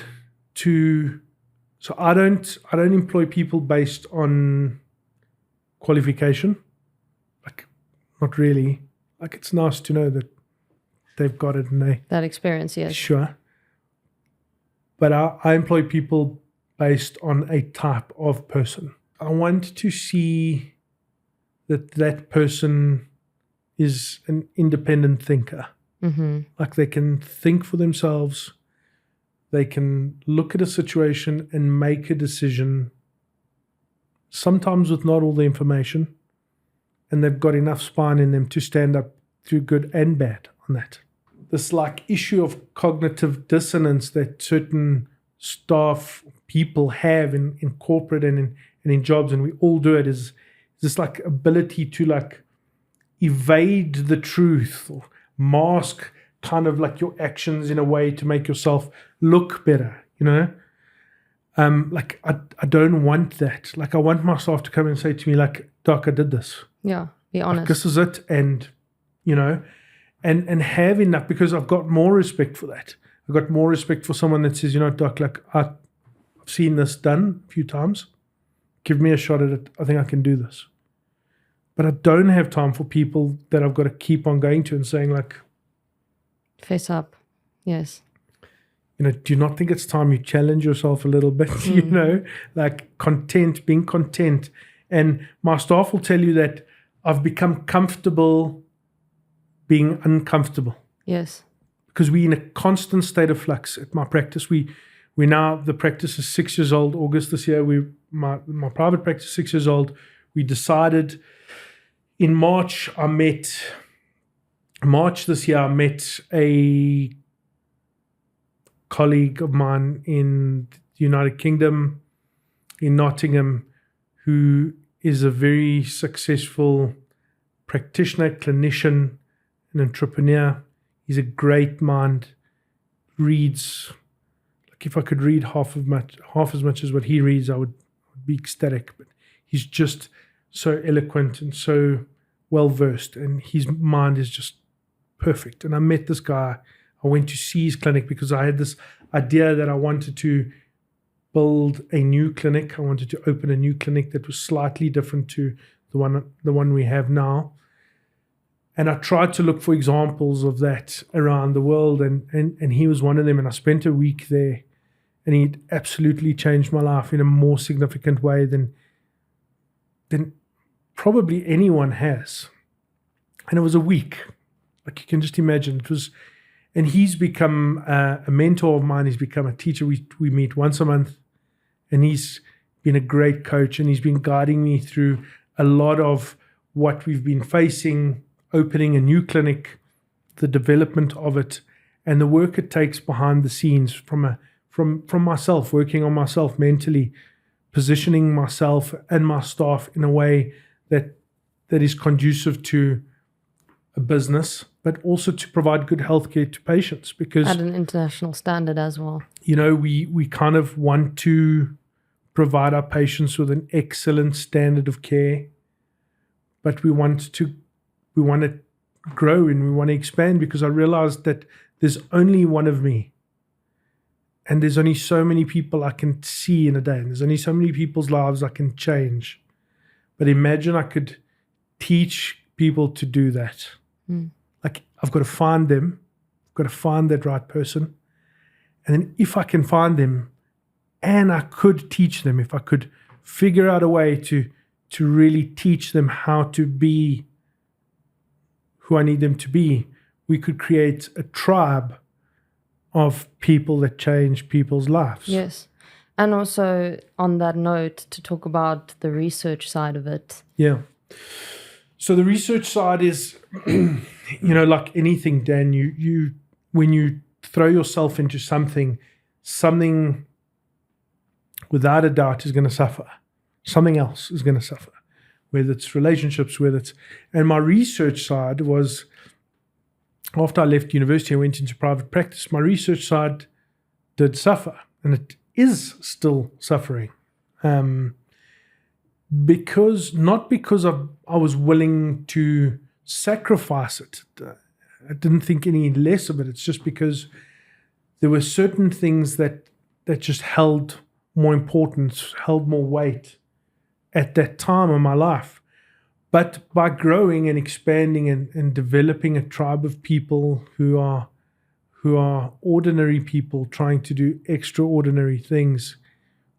to. So I don't employ people based on qualification. Like, not really. Like, it's nice to know that they've got it and that experience, yes. Sure. But I employ people based on a type of person. I want to see that person is an independent thinker. Like they can think for themselves. They can look at a situation and make a decision, sometimes with not all the information, and they've got enough spine in them to stand up through good and bad on that. This like issue of cognitive dissonance that certain staff people have in corporate and in jobs, and we all do it, is this like ability to like evade the truth or mask kind of like your actions in a way to make yourself look better, you know? Like I don't want that. Like I want my staff to come and say to me, like, Doc, I did this. Yeah, be honest. Like, this is it. And, you know, and having that, because I've got more respect for that. I've got more respect for someone that says, you know, Doc, like I've seen this done a few times. Give me a shot at it. I think I can do this. But I don't have time for people that I've got to keep on going to and saying, like, face up. Yes. You know, do you not think it's time you challenge yourself a little bit? You know, like being content. And my staff will tell you that I've become comfortable being uncomfortable. Yes. Because we're in a constant state of flux at my practice. We now, the practice is 6 years old. August this year, my private practice is 6 years old. We decided in March this year, I met a colleague of mine in the United Kingdom, in Nottingham, who is a very successful practitioner, clinician, an entrepreneur. He's a great mind, reads, like if I could read half as much as what he reads, I would be ecstatic. But he's just so eloquent and so well-versed, and his mind is just perfect. And I met this guy. I went to see his clinic because I had this idea that I wanted to build a new clinic. I wanted to open a new clinic that was slightly different to the one we have now. And I tried to look for examples of that around the world, and he was one of them. And I spent a week there, and he absolutely changed my life in a more significant way than probably anyone has. And it was a week. Like you can just imagine. It was. And he's become a mentor of mine. He's become a teacher. We meet once a month. And he's been a great coach. And he's been guiding me through a lot of what we've been facing, opening a new clinic, the development of it, and the work it takes behind the scenes from myself, working on myself mentally, positioning myself and my staff in a way that is conducive to a business, but also to provide good healthcare to patients. Because at an international standard as well. You know, we kind of want to provide our patients with an excellent standard of care, but we want to grow and we want to expand, because I realized that there's only one of me. And there's only so many people I can see in a day. And there's only so many people's lives I can change. But imagine I could teach people to do that. Like, I've got to find them. I've got to find that right person. And then if I can find them and I could teach them, if I could figure out a way to really teach them how to be who I need them to be, we could create a tribe of people that change people's lives. Yes. And also on that note, to talk about the research side of it. Yeah. So the research side is, like anything, Dan, you when you throw yourself into something without a doubt is going to suffer. Something else is going to suffer, whether it's relationships, and my research side was, after I left university, I went into private practice. My research side did suffer, and it is still suffering. Not because I was willing to sacrifice it. I didn't think any less of it. It's just because there were certain things that just held more importance, held more weight at that time in my life. But by growing and expanding and developing a tribe of people who are ordinary people trying to do extraordinary things,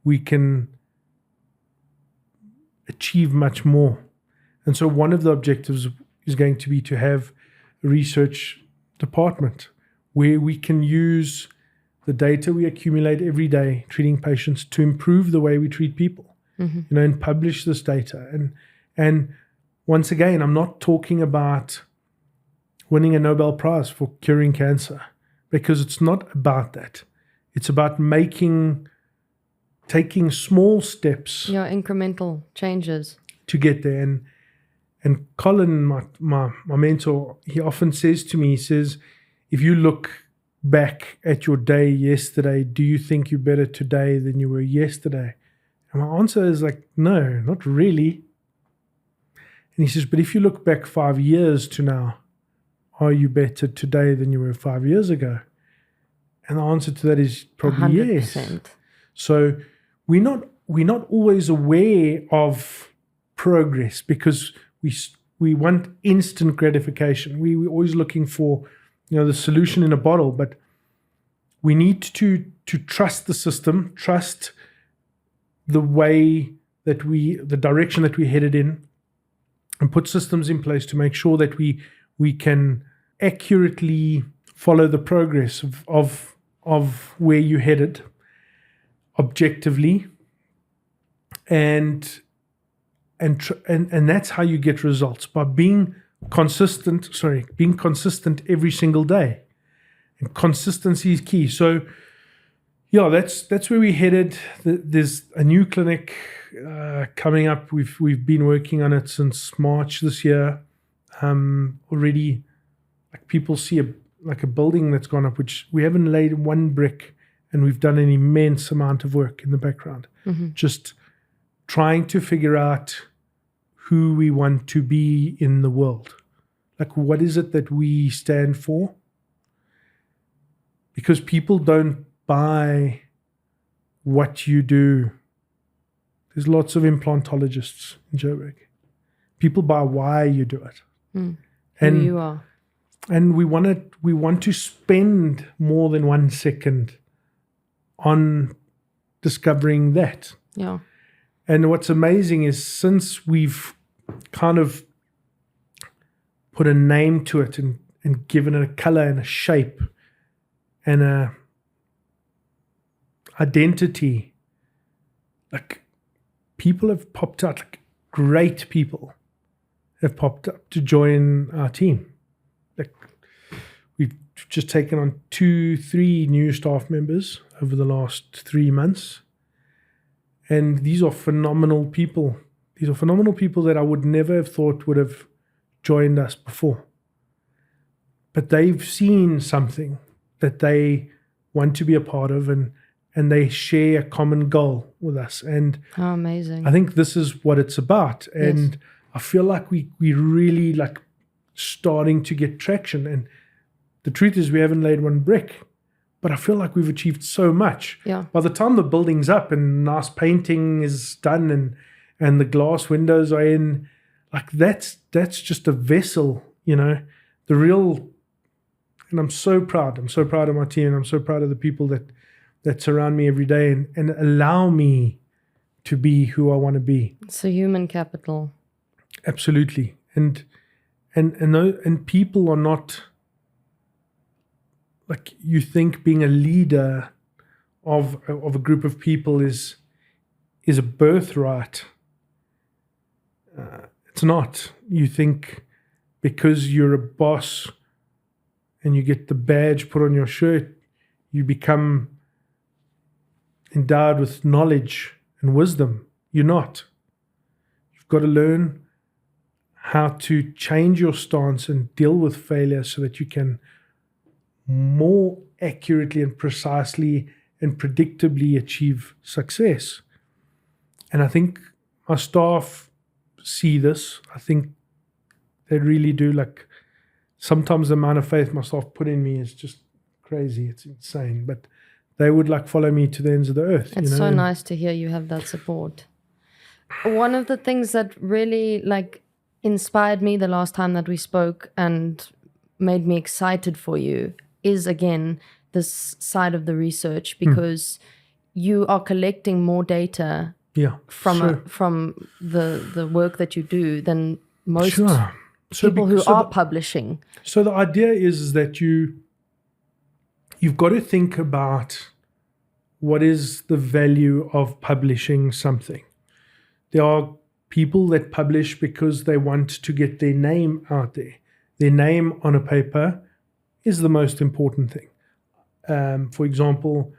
we can achieve much more. And so one of the objectives is going to be to have a research department where we can use the data we accumulate every day treating patients to improve the way we treat people, and publish this data. And once again, I'm not talking about winning a Nobel Prize for curing cancer, because it's not about that. It's about taking small steps. Incremental changes to get there. And Colin, my mentor, he often says to me, he says, if you look back at your day yesterday, do you think you're better today than you were yesterday? And my answer is like, no, not really. And he says, but if you look back 5 years to now, are you better today than you were 5 years ago? And the answer to that is probably 100%. yes. So we're not always aware of progress because we want instant gratification. We're always looking for the solution in a bottle, but we need to trust the system, trust the way that the direction that we're headed in, and put systems in place to make sure that we can accurately follow the progress of where you're headed objectively, and that's how you get results, by being consistent every single day. And consistency is key. So that's where we headed. There's a new clinic coming up. We've been working on it since March this year. Already, like, people see a building that's gone up, which we haven't laid one brick, and we've done an immense amount of work in the background, just trying to figure out who we want to be in the world. Like, what is it that we stand for? Because people don't buy what you do. There's lots of implantologists in Joburg. People buy why you do it. Who you are. And we want to spend more than 1 second on discovering that. Yeah. And what's amazing is, since we've kind of put a name to it and given it a color and a shape and a identity, like, people have popped out, like great people have popped up to join our team. Like, we've just taken on 2-3 new staff members over the last 3 months. And these are phenomenal people. These are phenomenal people that I would never have thought would have joined us before. But they've seen something that they want to be a part of, and and they share a common goal with us. And How amazing. I think this is what it's about. And I feel like we really like starting to get traction. And the truth is we haven't laid one brick, but I feel like we've achieved so much. Yeah. By the time the building's up and nice painting is done and the glass windows are in, like that's just a vessel, you know, the real. And I'm so proud. I'm so proud of my team. And I'm so proud of the people that surround me every day and allow me to be who I want to be. It's a human capital. Absolutely. And people are not, like, you think being a leader of a group of people is a birthright. It's not. You think because you're a boss and you get the badge put on your shirt, you become endowed with knowledge and wisdom. You're not. You've got to learn how to change your stance and deal with failure so that you can more accurately and precisely and predictably achieve success. And I think my staff see this. I think they really do. Like, sometimes the amount of faith my staff put in me is just crazy. It's insane. But they would like follow me to the ends of the earth. It's so nice to hear you have that support. One of the things that really like inspired me the last time that we spoke and made me excited for you is, again, this side of the research, because you are collecting more data from the work that you do than most people who are publishing. So the idea is that you've got to think about what is the value of publishing something. There are people that publish because they want to get their name out there. Their name on a paper is the most important thing. For example,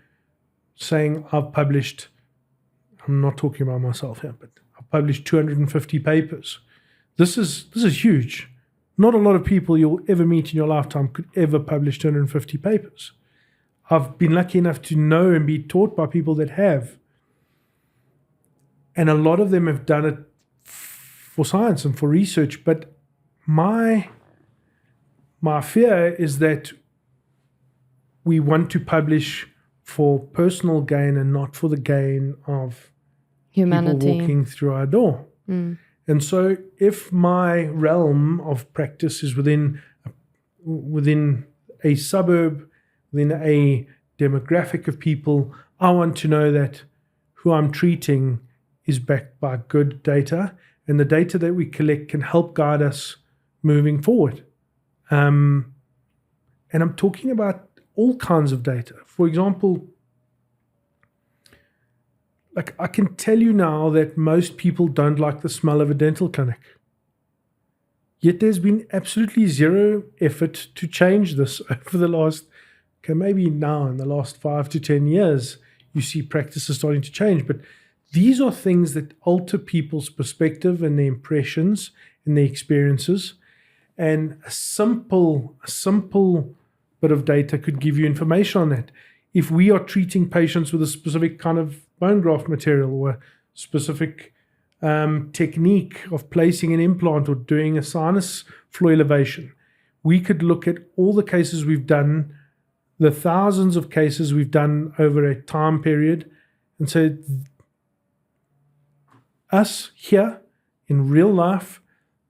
saying I've published, I'm not talking about myself here, but I've published 250 papers. This is huge. Not a lot of people you'll ever meet in your lifetime could ever publish 250 papers. I've been lucky enough to know and be taught by people that have. And a lot of them have done it for science and for research. But my fear is that we want to publish for personal gain and not for the gain of humanity people walking through our door. And so if my realm of practice is within a suburb, within a demographic of people, I want to know that who I'm treating is backed by good data, and the data that we collect can help guide us moving forward. And I'm talking about all kinds of data. For example, like, I can tell you now that most people don't like the smell of a dental clinic. Yet there's been absolutely zero effort to change this over the last, maybe now in the last 5 to 10 years, you see practices starting to change. But these are things that alter people's perspective and their impressions and their experiences. And a simple bit of data could give you information on that. If we are treating patients with a specific kind of bone graft material or a specific technique of placing an implant or doing a sinus floor elevation, we could look at all the cases we've done, the thousands of cases we've done over a time period, and say, us here in real life,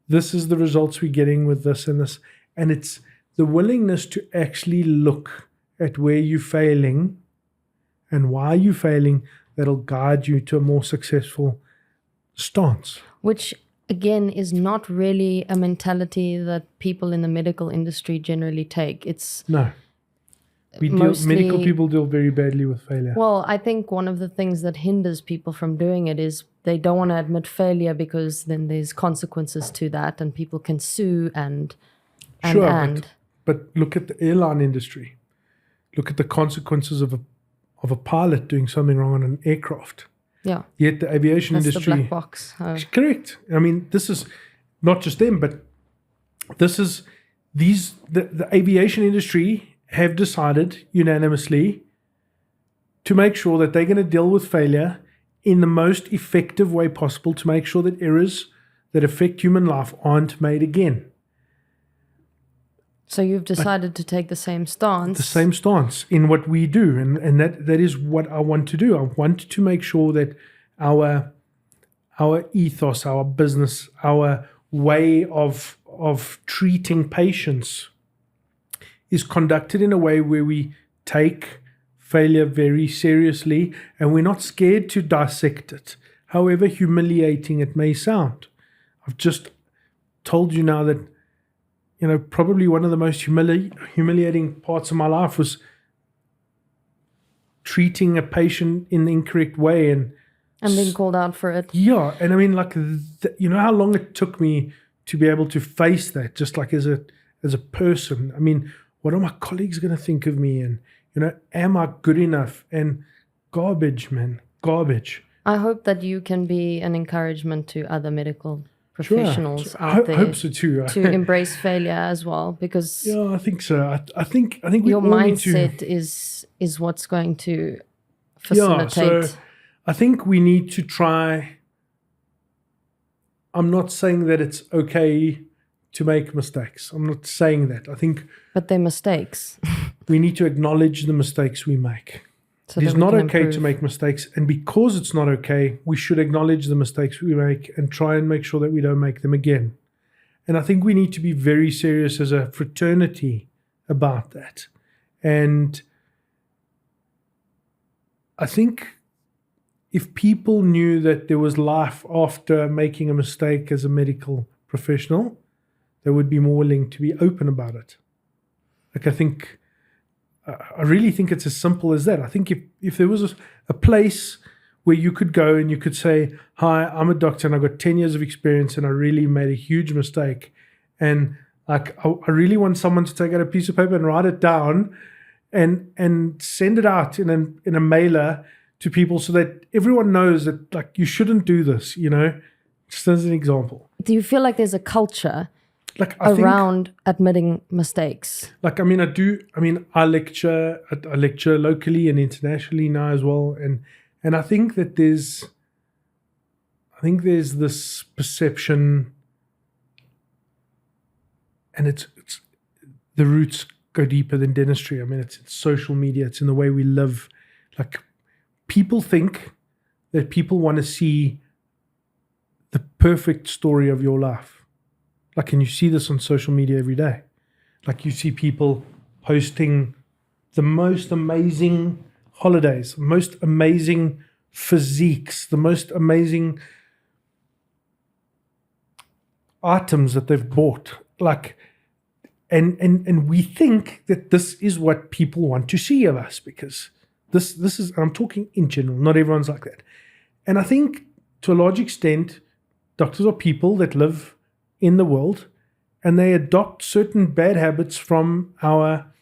this is the results we're getting with this and this. And it's the willingness to actually look at where you're failing and why you're failing that'll guide you to a more successful stance. Which, again, is not really a mentality that people in the medical industry generally take. No. Medical people deal very badly with failure. Well, I think one of the things that hinders people from doing it is they don't want to admit failure, because then there's consequences to that and people can sue and. But look at the airline industry. Look at the consequences of a pilot doing something wrong on an aircraft. Yeah. Yet the aviation industry. That's the black box. Oh. Correct. I mean, this is not just them, but this is the aviation industry have decided unanimously to make sure that they're going to deal with failure in the most effective way possible, to make sure that errors that affect human life aren't made again. So you've decided to take the same stance. The same stance in what we do. And that is what I want to do. I want to make sure that our ethos, our business, our way of treating patients is conducted in a way where we take failure very seriously and we're not scared to dissect it, however humiliating it may sound. I've just told you now that, probably one of the most humiliating parts of my life was treating a patient in the incorrect way and being called out for it. Yeah, and I mean, like, how long it took me to be able to face that, just like as a person. I mean, what are my colleagues going to think of me? And, am I good enough? And garbage, man, garbage. I hope that you can be an encouragement to other medical professionals out there. I hope so too. To embrace failure as well, because I think so. I think we your all mindset is what's going to facilitate. So I think we need to try. I'm not saying that it's okay to make mistakes. I'm not saying that. I think, but they're mistakes. We need to acknowledge the mistakes we make. So it is not okay improve. to make mistakes, and because it's not okay, we should acknowledge the mistakes we make and try and make sure that we don't make them again. And I think we need to be very serious as a fraternity about that. And I think if people knew that there was life after making a mistake as a medical professional, they would be more willing to be open about it. Like, I really think it's as simple as that. I think if there was a place where you could go and you could say, hi, I'm a doctor and I've got 10 years of experience and I really made a huge mistake. And like, I really want someone to take out a piece of paper and write it down and send it out in a mailer to people so that everyone knows that, like, you shouldn't do this, just as an example. Do you feel like there's a culture around admitting mistakes? Like, I lecture locally and internationally now as well. And I think that there's this perception, and it's the roots go deeper than dentistry. I mean, it's social media. It's in the way we live. Like, people think that people want to see the perfect story of your life. Like, and you see this on social media every day. Like, you see people posting the most amazing holidays, most amazing physiques, the most amazing items that they've bought. Like, and we think that this is what people want to see of us, because this is, I'm talking in general, not everyone's like that. And I think to a large extent, doctors are people that live in the world, and they adopt certain bad habits from our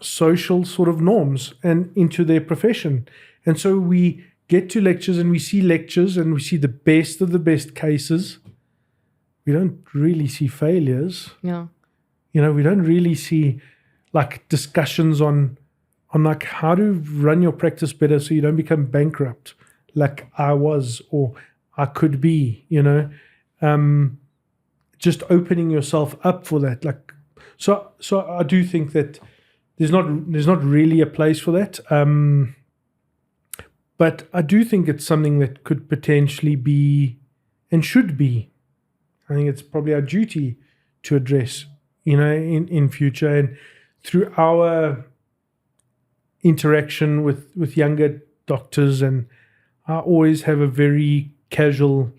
social sort of norms and into their profession. And so we get to lectures and we see lectures and we see the best of the best cases. We don't really see failures. Yeah. We don't really see like discussions on like how to run your practice better so you don't become bankrupt like I was or I could be, just opening yourself up for that. Like, so I do think that there's not really a place for that. But I do think it's something that could potentially be and should be. I think it's probably our duty to address, in future, and through our interaction with younger doctors. And I always have a very casual,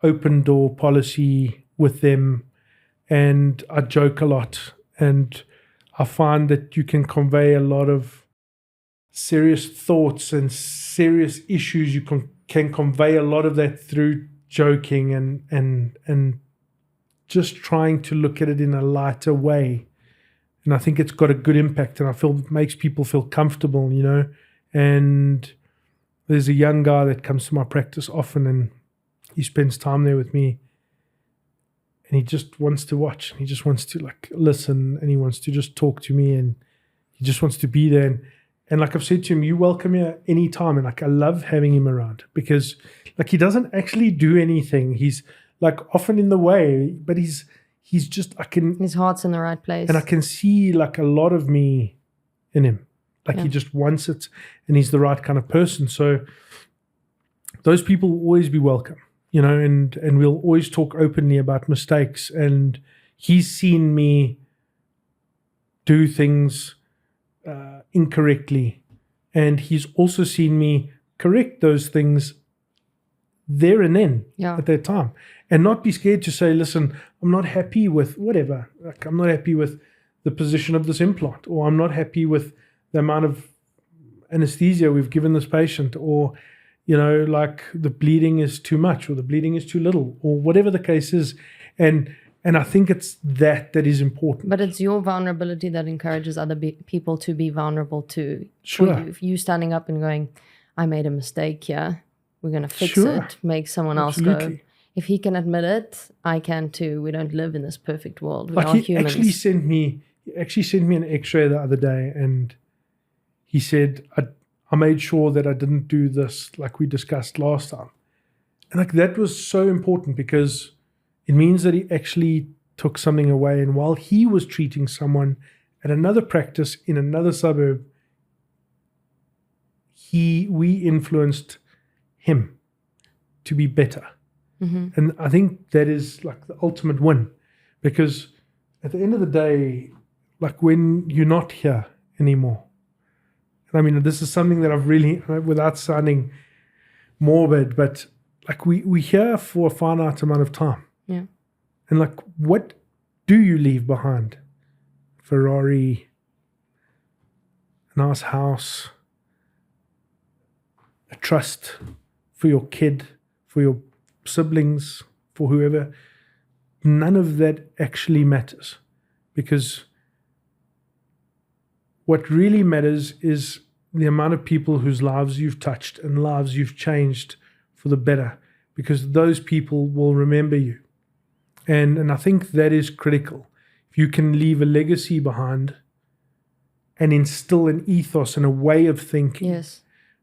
open door policy with them, and I joke a lot, and I find that you can convey a lot of serious thoughts and serious issues. You can convey a lot of that through joking and just trying to look at it in a lighter way. And I think it's got a good impact, and I feel it makes people feel comfortable, And there's a young guy that comes to my practice often, and he spends time there with me. And he just wants to watch, and he just wants to like listen, and he wants to just talk to me, and he just wants to be there. And like I've said to him, you welcome here anytime. And like I love having him around because like he doesn't actually do anything. He's like often in the way, but he's just His heart's in the right place. and I can see like a lot of me in him. Like he just wants it and he's the right kind of person. So those people will always be welcome, you know, and we'll always talk openly about mistakes. And he's seen me do things incorrectly. And he's also seen me correct those things there and then at that time. And not be scared to say, listen, I'm not happy with whatever. Like, I'm not happy with the position of this implant, or I'm not happy with the amount of anesthesia we've given this patient, or, you know, like the bleeding is too much or the bleeding is too little, or whatever the case is. And I think it's that is important. But it's your vulnerability that encourages other people to be vulnerable too. Sure. If you standing up and going, I made a mistake here, we're going to fix it, make someone else go. If he can admit it, I can too. We don't live in this perfect world. We are humans. He actually sent me an x-ray the other day, and he said, I made sure that I didn't do this like we discussed last time. And like that was so important because it means that he actually took something away. And while he was treating someone at another practice in another suburb, we influenced him to be better. Mm-hmm. And I think that is like the ultimate win, because at the end of the day, like when you're not here anymore, and I mean, this is something that I've really, without sounding morbid, but like we're here for a finite amount of time. Yeah. And like, what do you leave behind? Ferrari, a nice house, a trust for your kid, for your siblings, for whoever. None of that actually matters, because what really matters is the amount of people whose lives you've touched and lives you've changed for the better, because those people will remember you. And I think that is critical. If you can leave a legacy behind and instill an ethos and a way of thinking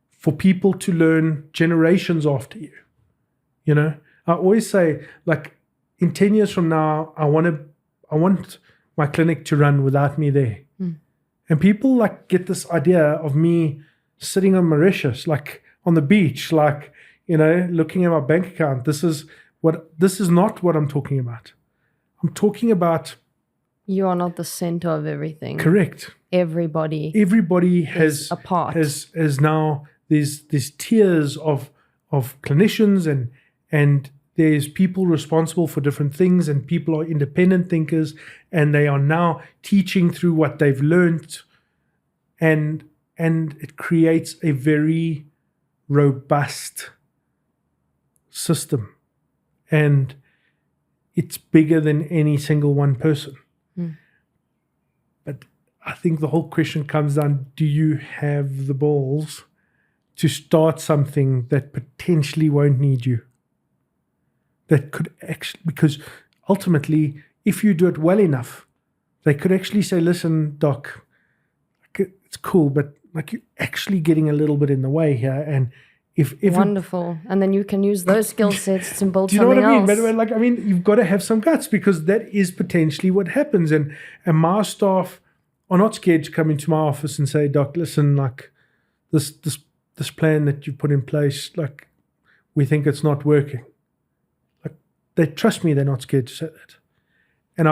for people to learn generations after you. You know, I always say, like, in 10 years from now, I want my clinic to run without me there. And people like get this idea of me sitting on Mauritius, like on the beach, like, you know, looking at my bank account. This is not what I'm talking about. I'm talking about, you are not the center of everything. Correct. Everybody has a part. Has now these tiers of clinicians, and there's people responsible for different things, and people are independent thinkers, and they are now teaching through what they've learned, and it creates a very robust system, and it's bigger than any single one person. But I think the whole question comes down, do you have the balls to start something that potentially won't need you? That could actually, because ultimately, if you do it well enough, they could actually say, listen, doc, it's cool, but like you're actually getting a little bit in the way here. And if wonderful. And then you can use those skill sets to build do you know something what I mean? else. But like, I mean, you've got to have some guts, because that is potentially what happens. And my staff are not scared to come into my office and say, doc, listen, like this plan that you put in place, like we think it's not working. Like they trust me, they're not scared to say that. And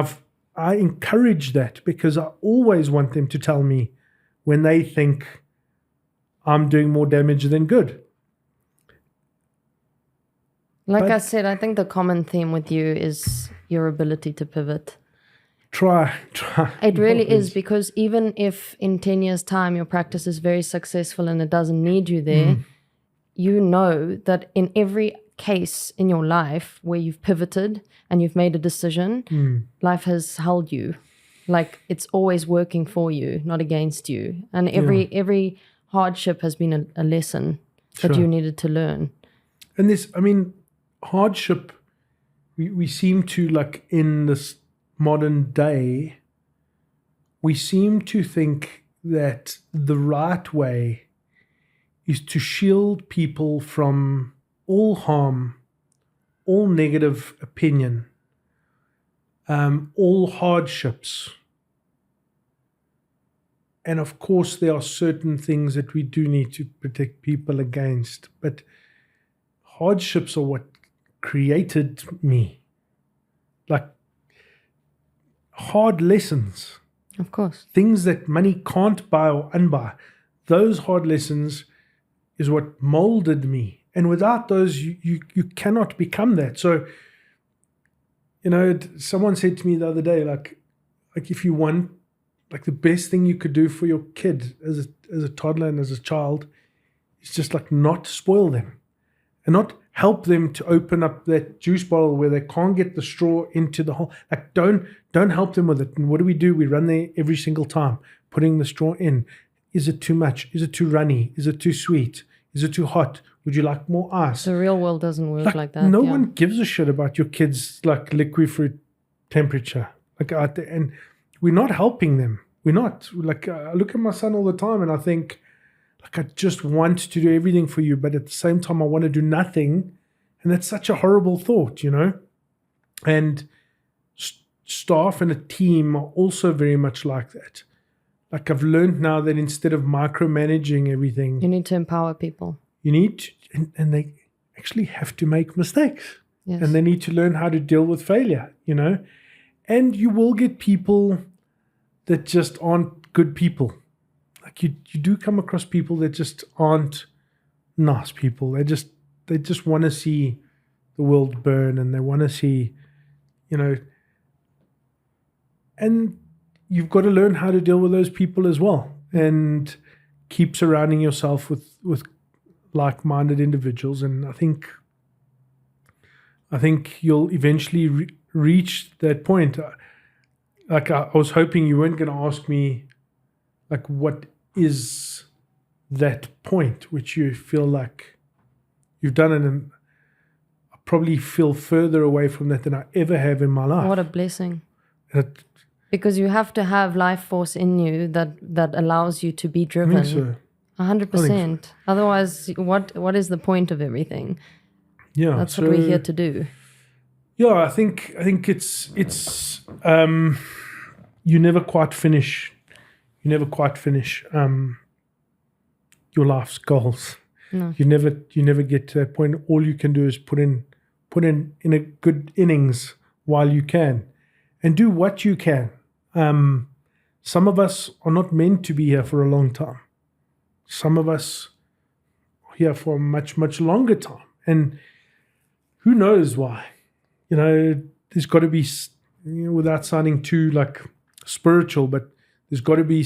I encourage that, because I always want them to tell me when they think I'm doing more damage than good. Like I said, I think the common theme with you is your ability to pivot. Try. It really is, because even if in 10 years' time your practice is very successful and it doesn't need you there, you know that in every case in your life where you've pivoted and you've made a decision, life has held you. Like it's always working for you, not against you. And every hardship has been a lesson that you needed to learn. And this, I mean, hardship, we seem to, like in this modern day, we seem to think that the right way is to shield people from all harm, all negative opinion, all hardships. And of course, there are certain things that we do need to protect people against, but hardships are what created me. Like hard lessons, Of course. things that money can't buy or unbuy. Those hard lessons is what molded me. And without those, you cannot become that. So, someone said to me the other day, like if you want, like the best thing you could do for your kid as a toddler and as a child is just like not spoil them and not help them to open up that juice bottle where they can't get the straw into the hole. Like don't help them with it. And what do? We run there every single time, putting the straw in. Is it too much? Is it too runny? Is it too sweet? Is it too hot? Would you like more ice? The real world doesn't work like that. No one gives a shit about your kids' like liquid fruit temperature. Like out there, and we're not helping them. We're not. Like I look at my son all the time, and I think, like I just want to do everything for you, but at the same time, I want to do nothing, and that's such a horrible thought, And staff and a team are also very much like that. Like I've learned now that instead of micromanaging everything, you need to empower people. you need to, and they actually have to make mistakes. Yes. And they need to learn how to deal with failure, And you will get people that just aren't good people. Like you do come across people that just aren't nice people. They just want to see the world burn, and they want to see, and you've got to learn how to deal with those people as well, and keep surrounding yourself with like-minded individuals. And I think you'll eventually reach that point. Like I was hoping you weren't going to ask me, like, what is that point which you feel like you've done it, and I probably feel further away from that than I ever have in my life. What a blessing. Because you have to have life force in you that allows you to be driven. I think so. 100%. Otherwise, what is the point of everything? Yeah, that's what we're here to do. Yeah, I think it's you never quite finish. You never quite finish your life's goals. No. You never get to that point. All you can do is put in a good innings while you can, and do what you can. Some of us are not meant to be here for a long time. Some of us are here for a much, much longer time, and who knows why? There's got to be, without sounding too like spiritual, but there's got to be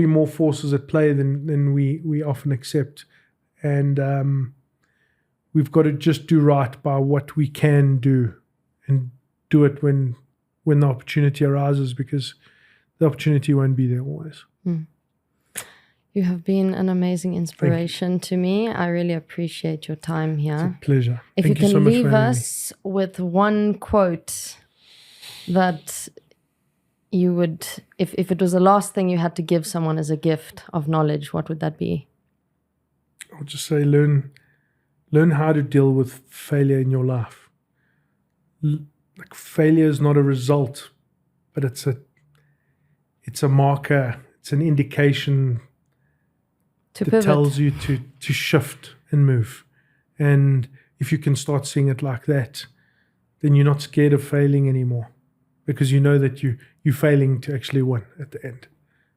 more forces at play than we often accept, and we've got to just do right by what we can do, and do it when the opportunity arises, because the opportunity won't be there always. You have been an amazing inspiration to me. I really appreciate your time here. It's a pleasure. If Thank you so can much leave for having us with one quote that you would, if it was the last thing you had to give someone as a gift of knowledge, what would that be? I'll just say learn how to deal with failure in your life. Like failure is not a result, but it's a marker. It's an indication that tells you to shift and move. And if you can start seeing it like that, then you're not scared of failing anymore, because you know that you're failing to actually win at the end.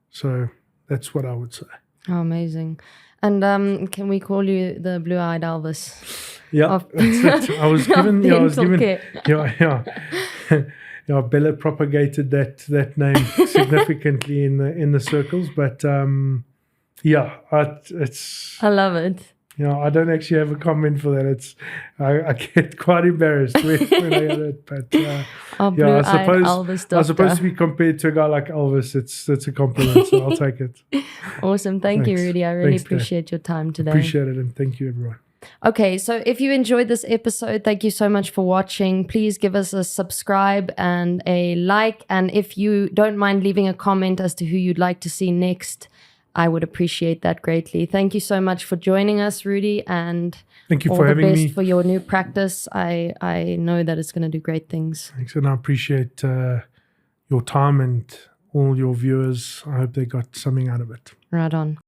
So that's what I would say. Oh, amazing. And can we call you the blue-eyed Elvis? Yeah, that's it. I was given. Yeah, Bella propagated that name significantly in the circles, but it's. I love it. I don't actually have a comment for that. I get quite embarrassed when I hear that. But I suppose to be compared to a guy like Elvis, it's a compliment. So I'll take it. Awesome. Thank you, Thanks. Rhoodie. I really Thanks, appreciate your time today. Appreciate it, and thank you, everyone. Okay, so if you enjoyed this episode, thank you so much for watching. Please give us a subscribe and a like. And if you don't mind leaving a comment as to who you'd like to see next, I would appreciate that greatly. Thank you so much for joining us, Rhoodie, and Thank you all for the having best me. for your new practice. I know that it's going to do great things. Thanks, and I appreciate your time and all your viewers. I hope they got something out of it. Right on.